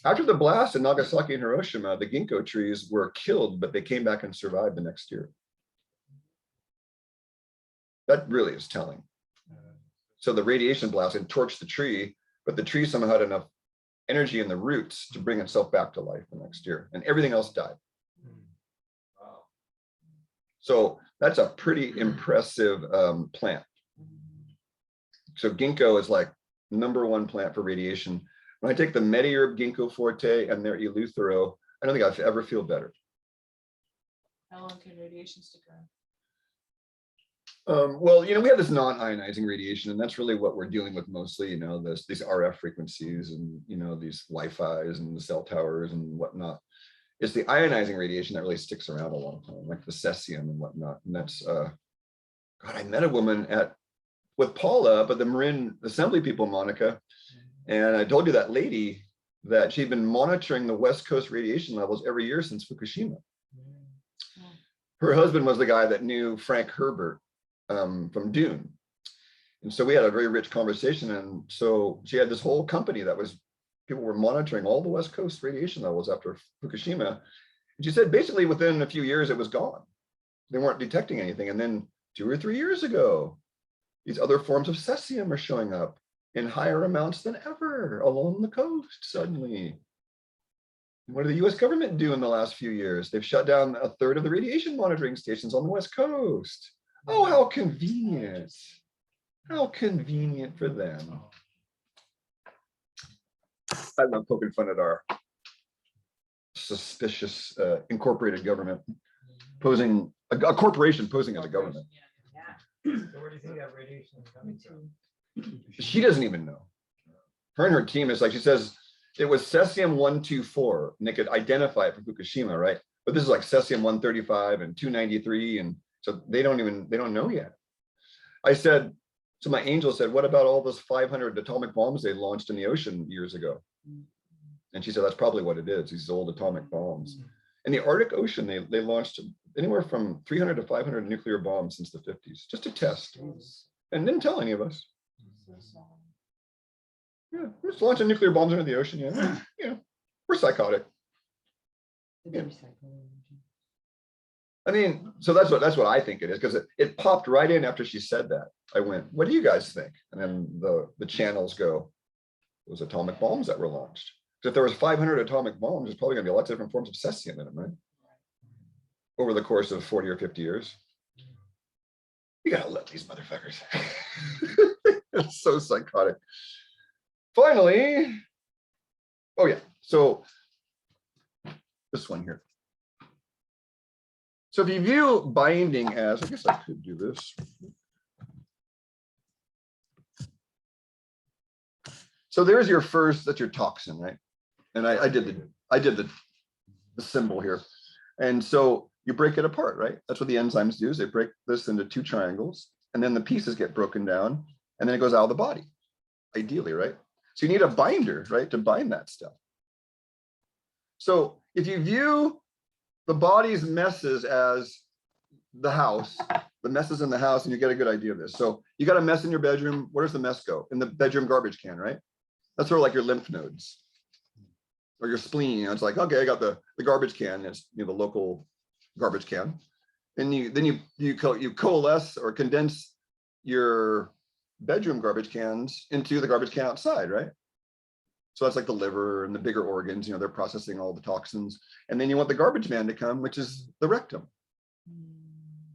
After the blast in Nagasaki and Hiroshima, the ginkgo trees were killed, but they came back and survived the next year. That really is telling. So the radiation blast had torched the tree, but the tree somehow had enough energy in the roots to bring itself back to life the next year, and everything else died. Wow. So that's a pretty impressive plant. So ginkgo is like #1 plant for radiation. When I take the Mediherb Ginkgo Forte and their Eleuthero, I don't think I've ever feel better. How long can radiation stick around? Well, you know, we have this non-ionizing radiation, and that's really what we're dealing with mostly, you know, these RF frequencies and, you know, these Wi-Fi's and the cell towers and whatnot. It's the ionizing radiation that really sticks around a long time, like the cesium and whatnot. And that's, God, I met a woman with Paula up at the Marin Assembly people, Monica. And I told you that lady that she'd been monitoring the West Coast radiation levels every year since Fukushima. Her husband was the guy that knew Frank Herbert from Dune. And so we had a very rich conversation. And so she had this whole company that was, people were monitoring all the West Coast radiation levels after Fukushima. And she said, basically within a few years, it was gone. They weren't detecting anything. And then 2 or 3 years ago, these other forms of cesium are showing up in higher amounts than ever along the coast suddenly. What did the US government do in the last few years? They've shut down 1/3 of the radiation monitoring stations on the West Coast. Oh, how convenient. How convenient for them. I'm not poking fun at our suspicious incorporated government posing, a corporation posing as a government. So where do you think that radiation is coming from? She doesn't even know. Her and her team is like, she says it was cesium-124, and they could identify it from Fukushima, right? But this is like cesium-135 and 293, and so they don't know yet. I said, so my angel said, what about all those 500 atomic bombs they launched in the ocean years ago? And she said, that's probably what it is, these old atomic bombs. In the Arctic Ocean, they launched anywhere from 300 to 500 nuclear bombs since the 50s, just to test, and didn't tell any of us. Yeah, we're just launching nuclear bombs into the ocean. Yeah, you know, we're psychotic. Yeah. I mean, so that's what I think it is, because it popped right in after she said that. I went, what do you guys think? And then the channels go, those atomic bombs that were launched. So if there was 500 atomic bombs, there's probably gonna be lots of different forms of cesium in them, right? Over the course of 40 or 50 years. You gotta love these motherfuckers. It's so psychotic. Finally, oh yeah, so this one here. So if you view binding as, I guess I could do this. So there's your first, that's your toxin, right? And I did the symbol here. And so you break it apart, right? That's what the enzymes do, is they break this into 2 triangles, and then the pieces get broken down, and then it goes out of the body, ideally, right? So you need a binder, right, to bind that stuff. So if you view the body's messes as the house, the messes in the house, and you get a good idea of this. So you got a mess in your bedroom, where does the mess go? In the bedroom garbage can, right? That's sort of like your lymph nodes or your spleen. You know, it's like, okay, I got the garbage can, it's, you know, the local garbage can. And you coalesce or condense your bedroom garbage cans into the garbage can outside, right? So that's like the liver and the bigger organs, you know, they're processing all the toxins. And then you want the garbage man to come, which is the rectum.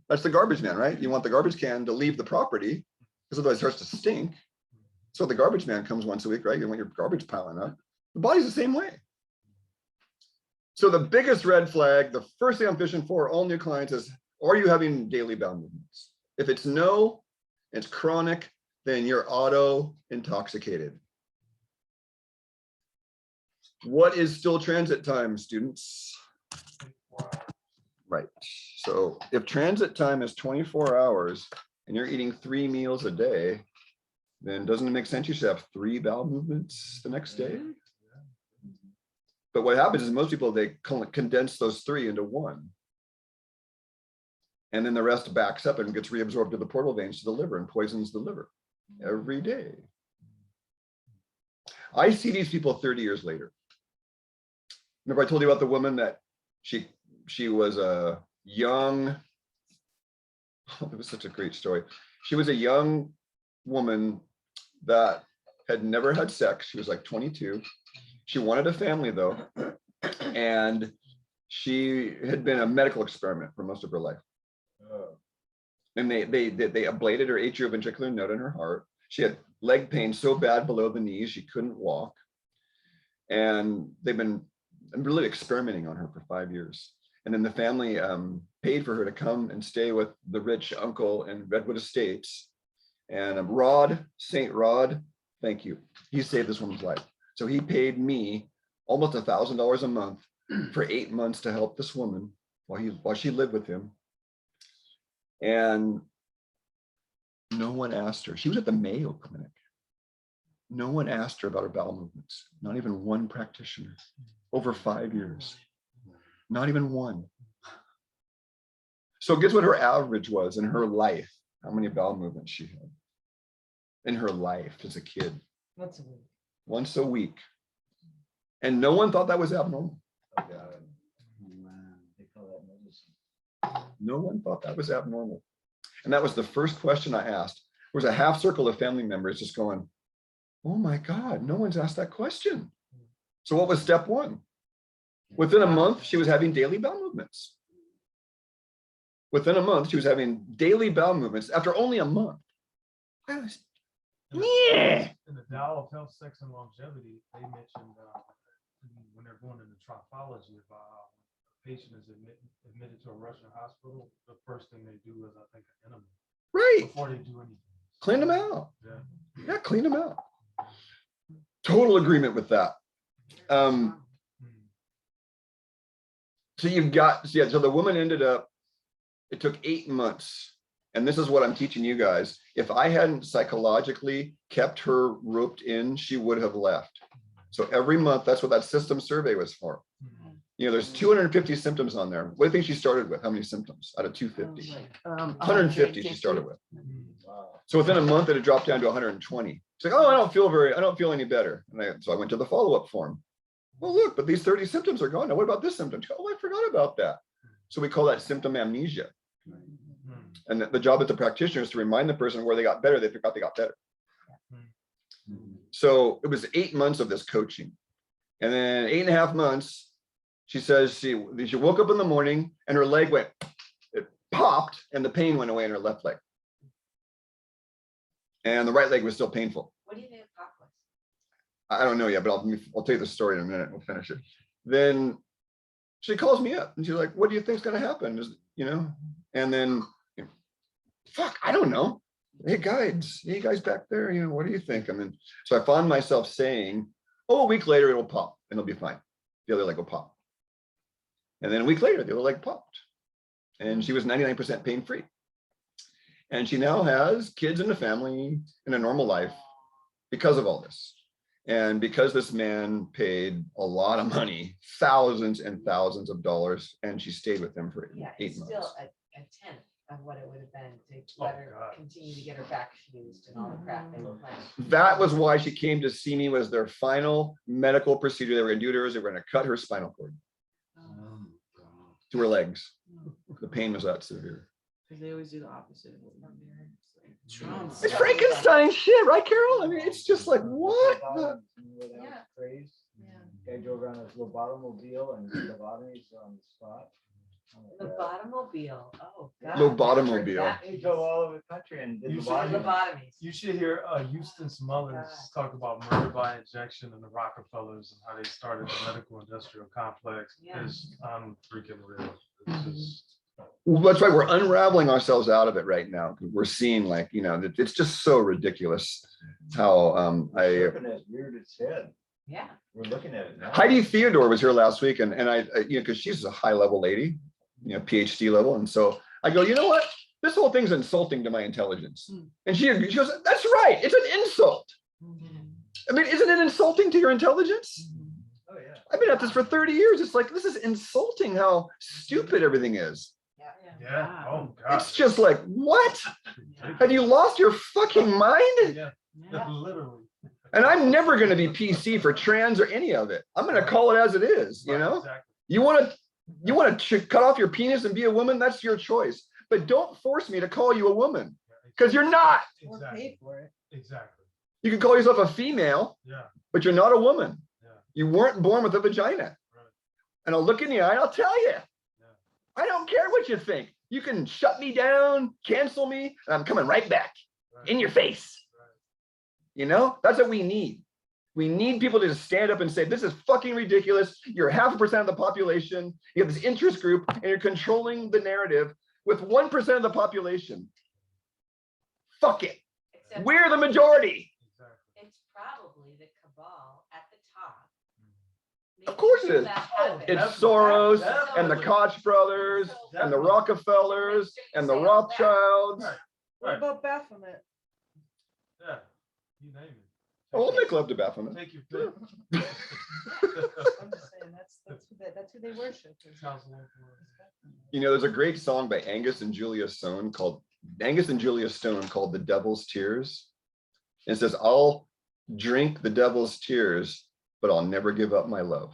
That's the garbage man, right? You want the garbage can to leave the property, because otherwise it starts to stink. So the garbage man comes once a week, right? You want your garbage piling up. The body's the same way. So the biggest red flag, the first thing I'm fishing for all new clients is, are you having daily bowel movements? If it's no, it's chronic, then you're auto intoxicated. What is still transit time, students? Right. So if transit time is 24 hours, and you're eating 3 meals a day, then doesn't it make sense you should have 3 bowel movements the next day? But what happens is most people, they condense those 3 into 1. And then the rest backs up and gets reabsorbed to the portal veins to the liver and poisons the liver every day. I see these people 30 years later. Remember I told you about the woman that she was a young, it was such a great story. She was a young woman that had never had sex. She was like 22. She wanted a family though. And she had been a medical experiment for most of her life. And they ablated her atrioventricular node in her heart. She had leg pain so bad below the knees she couldn't walk. And they've been really experimenting on her for 5 years. And then the family paid for her to come and stay with the rich uncle in Redwood Estates. And St. Rod, thank you. He saved this woman's life. So he paid me almost $1,000 a month for 8 months to help this woman while she lived with him. And no one asked her. She was at the Mayo Clinic. No one asked her about her bowel movements. Not even one practitioner. Over 5 years. Not even one. So guess what her average was in her life? How many bowel movements she had in her life as a kid? Once a week. Once a week. And no one thought that was abnormal. They call that medicine. No one thought that was abnormal. And that was the first question I asked. There was a half circle of family members just going, oh my God, no one's asked that question. So what was step 1? Within a month, she was having daily bowel movements. Within a month, she was having daily bowel movements after only a month. I was, yeah. In the Tao of Health, Sex, and Longevity, they mentioned when they're going into trophology, if a patient is admitted to a Russian hospital, the first thing they do is, I think, an enema. Right. Before they do anything. Clean them out. Yeah. Yeah, clean them out. Total agreement with that. So you've got, so the woman ended up, it took 8 months. And this is what I'm teaching you guys. If I hadn't psychologically kept her roped in, she would have left. So every month, that's what that system survey was for. You know, there's 250 symptoms on there. What do you think she started with? How many symptoms out of 250? 150 she started with. So within a month, it had dropped down to 120. She's like, oh, I don't feel any better. And so I went to the follow-up form. Well, look, but these 30 symptoms are gone. Now, what about this symptom? She goes, oh, I forgot about that. So we call that symptom amnesia. And the job of the practitioner is to remind the person where they got better. They forgot they got better. So it was 8 months of this coaching. And then 8.5 months, she says she woke up in the morning and her leg it popped and the pain went away in her left leg. And the right leg was still painful. What do you think pop was? I don't know yet, but I'll tell you the story in a minute. We'll finish it. Then she calls me up and she's like, what do you think's going to happen? And then, fuck, I don't know. Hey guys back there, what do you think? And then, so I found myself saying, oh, a week later, it'll pop and it'll be fine. The other leg will pop. And then a week later, the other leg popped. And she was 99% pain-free. And she now has kids in the family in a normal life because of all this. And because this man paid a lot of money, thousands and thousands of dollars, and she stayed with him for 8 months. Still a tenth of what it would have been to let her continue to get her back fused and all the crap they were planning. That was why she came to see me, was their final medical procedure they were going to do to her. They were going to cut her spinal cord to her legs. The pain was that severe. Because they always do the opposite. It's Frankenstein shit, right, Carol? I mean, it's just like, what? Yeah. Craze. Yeah. Guy drove around his lobotomobile and lobotomies on the spot. The Botomobile. Oh, God. Lobotomobile. He drove all over the country and did You should- lobotomies. Lobotomies. You should hear Houston Smullers talk about murder by injection and the Rockefellers and how they started the medical industrial complex. Yeah. It's freaking real. It's just, Well, that's right. We're unraveling ourselves out of it right now. We're seeing that it's just so ridiculous how Serpent has reared its head. Yeah. We're looking at it now. Heidi Theodore was here last week, and I because she's a high level lady, PhD level, and so I go, you know what? this whole thing's insulting to my intelligence. And she goes, that's right, it's an insult. I mean, isn't it insulting to your intelligence? Oh, yeah. I've been at this for 30 years. It's like, this is insulting how stupid everything is. Yeah, oh, God. It's just like, what? Have you lost your fucking mind? Yeah, literally. And I'm never going to be PC for trans or any of it. I'm going to call it as it is, you Right, know? exactly. You want to cut off your penis and be a woman? That's your choice. But don't force me to call you a woman, because you're not. Or Exactly. paid for it. Exactly. You can call yourself a female, Yeah. but you're not a woman. Yeah. You weren't born with a vagina. Right. And I'll look in the eye and I'll tell you. Yeah. I don't care what you think. You can shut me down, cancel me, and I'm coming right back Right. in your face. Right. You know, that's what we need. We need people to just stand up and say, this is fucking ridiculous. You're 0.5% of the population. You have this interest group and you're controlling the narrative with 1% of the population. Fuck it. Except We're the majority. Exactly. it's probably the cabal at the top. Of course it making is. that happen. It's Soros and the Definitely. Koch brothers and the Rockefellers and the Rothschilds. Right. What Right. about Baphomet? Yeah. You name it. Oh, we'll make love to Baphomet. Take your pick. I'm just saying, that's who they worship. is- Sounds a little You know, there's a great song by Angus and Julia Stone called The Devil's Tears. And it says, I'll drink the devil's tears, but I'll never give up my love.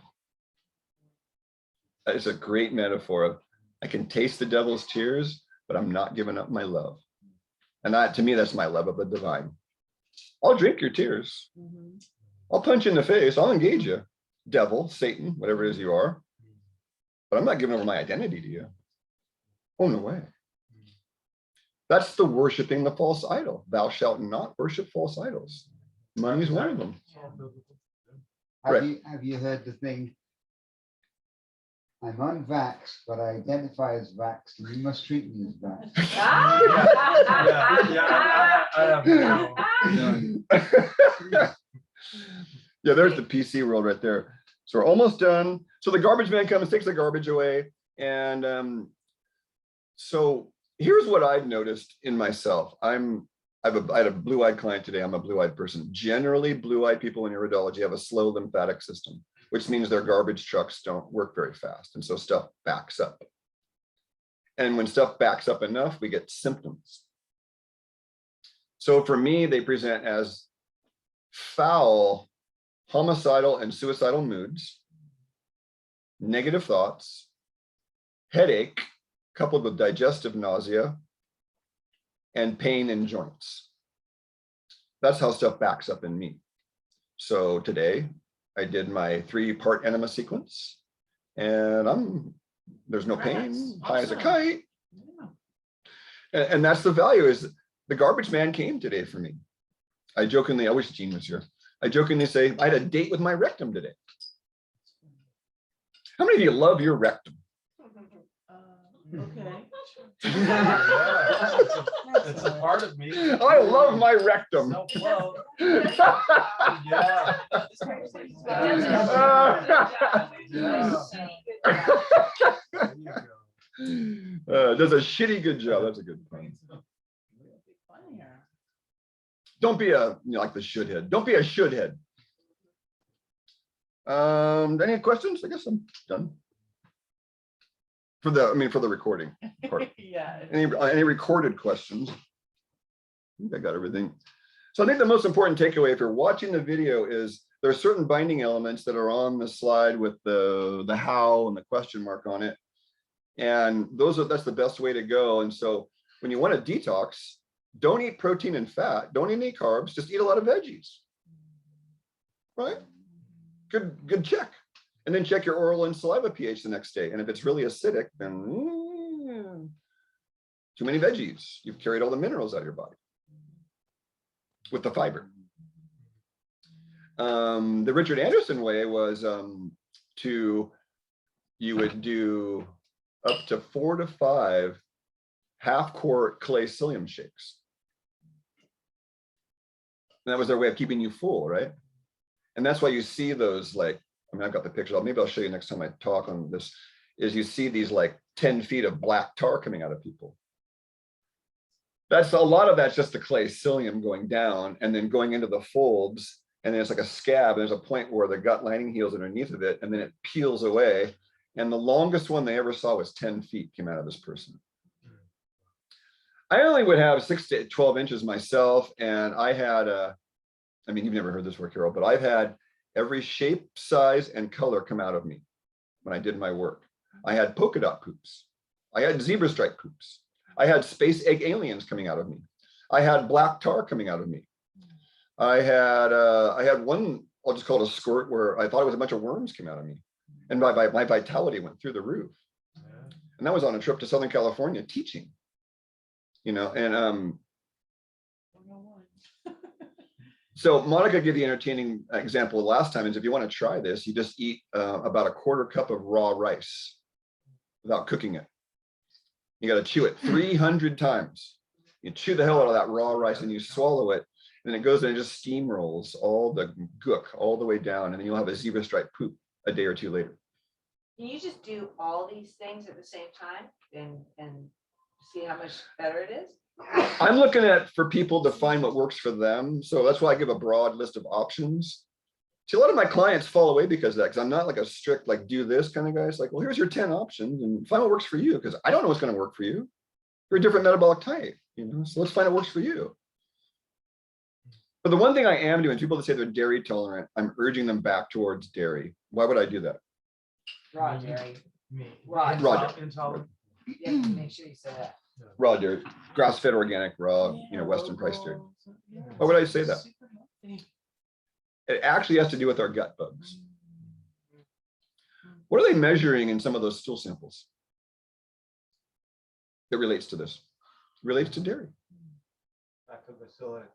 That is a great metaphor of, I can taste the devil's tears, but I'm not giving up my love. And that, to me, that's my love of the divine. I'll drink your tears. Mhm. I'll punch you in the face. I'll engage you. Devil, Satan, whatever it is you are. But I'm not giving over my identity to you. Oh, no way. That's the worshiping the false idol. Thou shalt not worship false idols. Money's one of them. Right. Have you heard the thing? I'm unvaxxed, but I identify as vaxxed, and you must treat me as vaxxed. Yeah, there's the PC world right there. So we're almost done. So the garbage man comes, takes the garbage away. And so here's what I've noticed in myself. I had a blue-eyed client today. I'm a blue-eyed person. Generally, blue-eyed people in iridology have a slow lymphatic system, which means their garbage trucks don't work very fast. And so stuff backs up. And when stuff backs up enough, we get symptoms. So for me, they present as foul, homicidal and suicidal moods, negative thoughts, headache, coupled with digestive nausea, and pain in joints. That's how stuff backs up in me. So today I did my 3-part enema sequence, and there's no pain, high as a kite. And that's the value, is the garbage man came today for me. I wish Gene was here. I jokingly say, I had a date with my rectum today. How many of you love your rectum? Okay. It's a part of me. I love my rectum. Self-love. Yeah. Does a shitty good job. That's a good point. Don't be like the should-head. Don't be a should-head. Any questions? I guess I'm done. For the recording part. Yeah. Any recorded questions? I think I got everything. So I think the most important takeaway, if you're watching the video, is there are certain binding elements that are on the slide with the how and the question mark on it. And that's the best way to go. And so when you want to detox, don't eat protein and fat, don't eat any carbs, just eat a lot of veggies. Right? Good check. And then check your oral and saliva pH the next day. And if it's really acidic, then too many veggies. You've carried all the minerals out of your body with the fiber. The Richard Anderson way was you would do up to 4 to 5 half-quart clay psyllium shakes. And that was their way of keeping you full, right? And that's why you see those, like, I've got the pictures. Maybe I'll show you next time I talk on this, is you see these like 10 feet of black tar coming out of people. That's a lot of that's just the clay psyllium going down and then going into the folds. And then it's like a scab. There's a point where the gut lining heals underneath of it, and then it peels away. And the longest one they ever saw was 10 feet came out of this person. I only would have 6 to 12 inches myself. And I had I mean, you've never heard this work, Carol, but I've had every shape, size, and color come out of me when I did my work. I had polka dot poops. I had zebra stripe poops. I had space egg aliens coming out of me. I had black tar coming out of me. I had one, I'll just call it a squirt, where I thought it was a bunch of worms came out of me. And my vitality went through the roof. And that was on a trip to Southern California teaching, you know, and so Monica gave the entertaining example last time is if you want to try this, you just eat about a 1/4 cup of raw rice without cooking it. You got to chew it 300 times. You chew the hell out of that raw rice and you swallow it. And it goes and it just steamrolls all the gook all the way down. And then you'll have a zebra stripe poop a day or two later. Can you just do all these things at the same time and see how much better it is? I'm looking at for people to find what works for them. So that's why I give a broad list of options. See, a lot of my clients fall away because of that, because I'm not like a strict, like, do this kind of guy. It's like, well, here's your 10 options and find what works for you, because I don't know what's going to work for you. You're a different metabolic type, you know, so let's find what works for you. But the one thing I am doing, people that say they're dairy tolerant, I'm urging them back towards dairy. Why would I do that? Raw dairy. Raw Raw intolerant. You have to make sure you say that. Raw dairy, grass-fed organic, raw, you know, Western price dairy. Why would I say that? It actually has to do with our gut bugs. What are they measuring in some of those stool samples that relates to this? Relates to dairy. Lactobacillus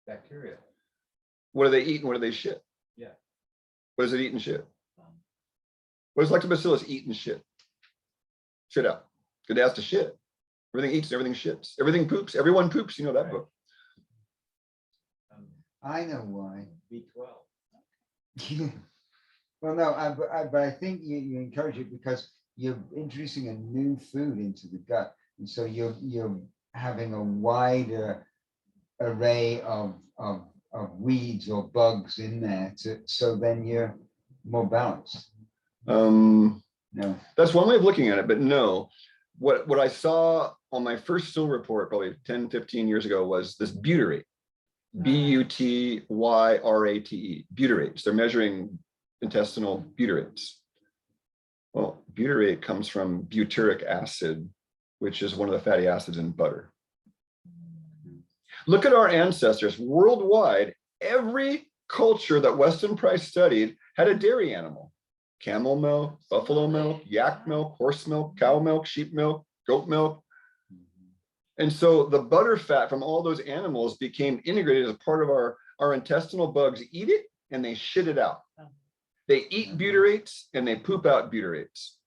bacteria. What do they eat and what do they shit? Yeah. What does it eat and shit? What does lactobacillus eat and shit? Shit out. Good ass to shit. Everything eats, everything shits, everything poops, everyone poops. You know that book. I know why. B12. Well, no, but I think you encourage it because you're introducing a new food into the gut, and so you're having a wider array of weeds or bugs in there, so then you're more balanced. No, that's one way of looking at it, but no. What I saw on my first stool report probably 10, 15 years ago was this butyrate, butyyrate, butyrates. They're measuring intestinal butyrates. Well, butyrate comes from butyric acid, which is one of the fatty acids in butter. Look at our ancestors worldwide. Every culture that Weston Price studied had a dairy animal. Camel milk, buffalo milk, yak milk, horse milk, cow milk, sheep milk, goat milk. And so the butter fat from all those animals became integrated as part of our intestinal bugs eat it and they shit it out. They eat butyrates and they poop out butyrates.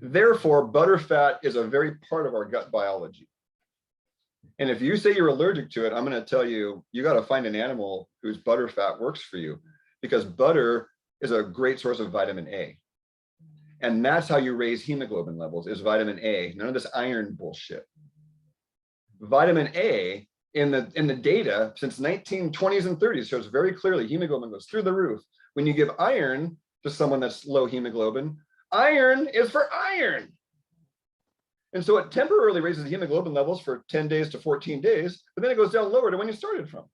Therefore, butter fat is a very part of our gut biology. And if you say you're allergic to it, I'm going to tell you, you got to find an animal whose butter fat works for you, because butter is a great source of vitamin A. And that's how you raise hemoglobin levels, is vitamin A, none of this iron bullshit. Vitamin A in the data since 1920s and 30s shows very clearly hemoglobin goes through the roof. When you give iron to someone that's low hemoglobin, iron is for iron. And so it temporarily raises the hemoglobin levels for 10 days to 14 days, but then it goes down lower to when you started from.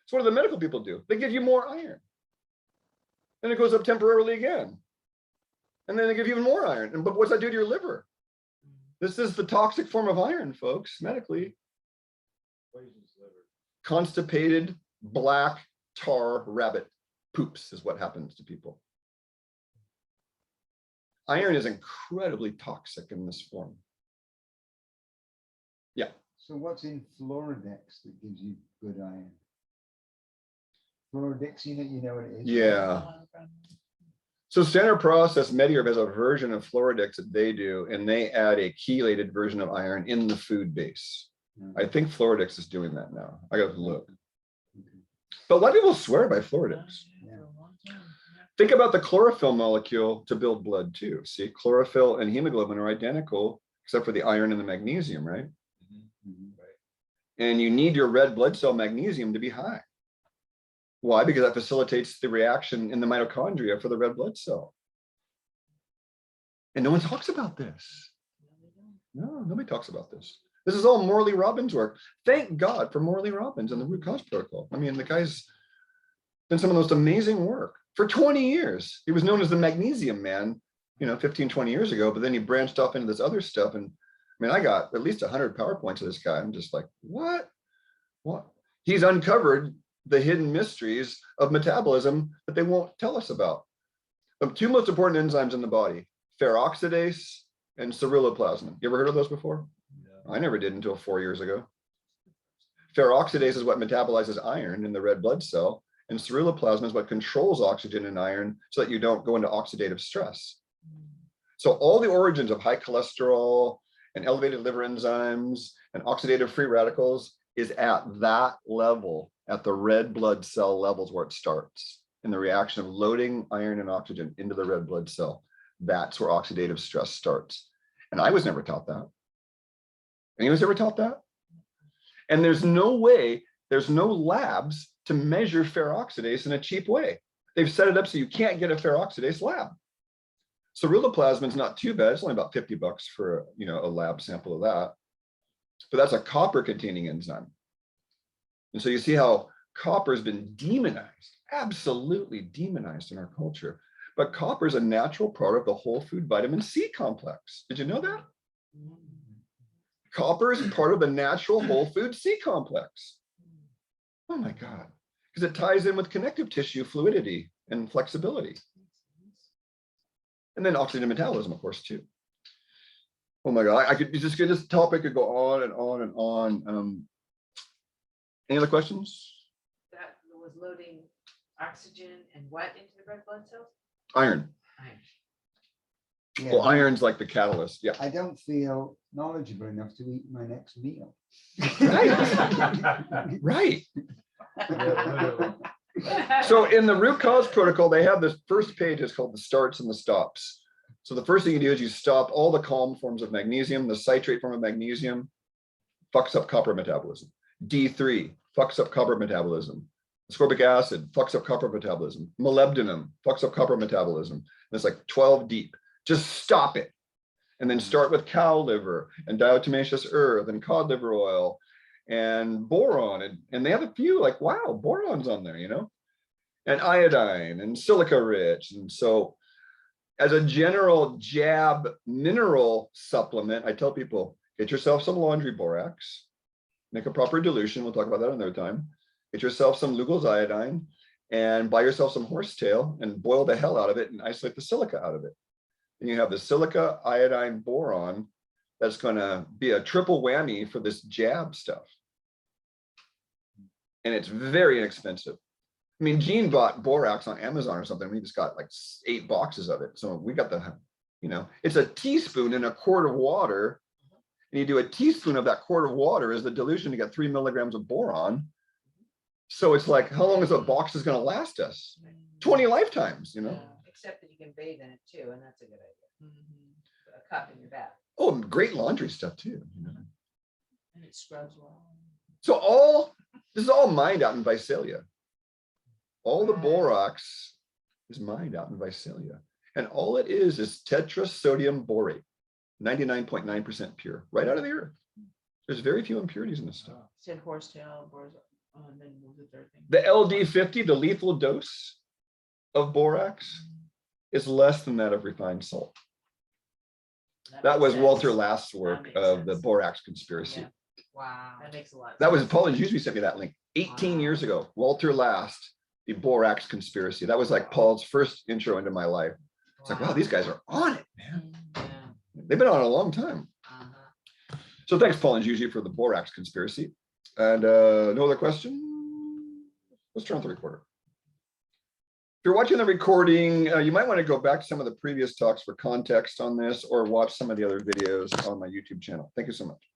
So what do the medical people do? They give you more iron. Then it goes up temporarily again. And then they give you even more iron. But what's that do to your liver? This is the toxic form of iron, folks, medically. Constipated, black, tar, rabbit poops is what happens to people. Iron is incredibly toxic in this form. Yeah. So what's in Floridex that gives you good iron? Floridex, you know what it is? Yeah. So Standard Process Mediherb has a version of Floridex that they do, and they add a chelated version of iron in the food base. I think Floridex is doing that now. I got to look. But a lot of people swear by Floridex. Think about the chlorophyll molecule to build blood too. See, chlorophyll and hemoglobin are identical, except for the iron and the magnesium, right? And you need your red blood cell magnesium to be high. Why? Because that facilitates the reaction in the mitochondria for the red blood cell. And no one talks about this. No, nobody talks about this. This is all Morley Robbins work. Thank God for Morley Robbins and the root cause protocol. I mean, the guy's done some of the most amazing work for 20 years. He was known as the magnesium man, 15, 20 years ago, but then he branched off into this other stuff. And I mean, I got at least 100 PowerPoints of this guy. I'm just like, what? He's uncovered the hidden mysteries of metabolism that they won't tell us about. The two most important enzymes in the body, ferroxidase and ceruloplasmin. You ever heard of those before? No. I never did until 4 years ago. Ferroxidase is what metabolizes iron in the red blood cell, and ceruloplasmin is what controls oxygen and iron so that you don't go into oxidative stress. So all the origins of high cholesterol and elevated liver enzymes and oxidative free radicals is at that level, at the red blood cell levels where it starts, in the reaction of loading iron and oxygen into the red blood cell. That's where oxidative stress starts. And I was never taught that. Anyone's ever taught that? And there's no way, there's no labs to measure ferroxidase in a cheap way. They've set it up so you can't get a ferroxidase lab. Ceruloplasmin is not too bad. It's only about $50 for a lab sample of that. But that's a copper containing enzyme. And so you see how copper has been demonized, absolutely demonized in our culture. But copper is a natural part of the whole food vitamin C complex. Did you know that? Copper is part of the natural whole food C complex. Oh my God. Because it ties in with connective tissue fluidity and flexibility. And then oxidative metabolism, of course, too. Oh my God, this topic could go on and on and on. Any other questions? That was loading oxygen and what into the red blood cells? Iron. Yeah, Well, iron's like the catalyst. Yeah. I don't feel knowledgeable enough to eat my next meal. Right. So in the root cause protocol, they have this first page is called the starts and the stops. So the first thing you do is you stop all the calm forms of magnesium. The citrate form of magnesium fucks up copper metabolism. D3 fucks up copper metabolism. Ascorbic acid fucks up copper metabolism. Molybdenum fucks up copper metabolism. And it's like 12 deep. Just stop it. And then start with cow liver and diatomaceous earth and cod liver oil and boron. And they have a few like, wow, boron's on there, and iodine and silica rich. And so as a general jab mineral supplement, I tell people, get yourself some laundry borax, make a proper dilution. We'll talk about that another time. Get yourself some Lugol's iodine and buy yourself some horsetail and boil the hell out of it and isolate the silica out of it. And you have the silica, iodine, boron. That's going to be a triple whammy for this jab stuff. And it's very inexpensive. I mean, Gene bought borax on Amazon or something. We just got like 8 boxes of it. So we got the, it's a teaspoon in a quart of water. And you do a teaspoon of that quart of water as the dilution to get 3 milligrams of boron. So it's like, how long is a box is going to last us? 20 lifetimes, Except that you can bathe in it too, and that's a good idea. A cup in your bath. Oh, and great laundry stuff too. And it scrubs well. So this is all mined out in Visalia. All the borax is mined out in Visalia. And all it is tetrasodium borate, 99.9% pure, right out of the earth. There's very few impurities in this stuff. Said horsetail, and then what was the third thing? The LD50, the lethal dose of borax, is less than that of refined salt. That was Walter Last's work of the borax conspiracy. Yeah. Wow. That makes a lot of That was sense. Paul and Jusby sent me that link 18 years ago. Walter Last, the borax conspiracy. That was like Paul's first intro into my life. It's like, wow, these guys are on it, man. Yeah. They've been on it a long time. So thanks, Paul and Jusby, for the borax conspiracy. And no other question? Let's turn on the recorder. If you're watching the recording, you might want to go back to some of the previous talks for context on this or watch some of the other videos on my YouTube channel. Thank you so much.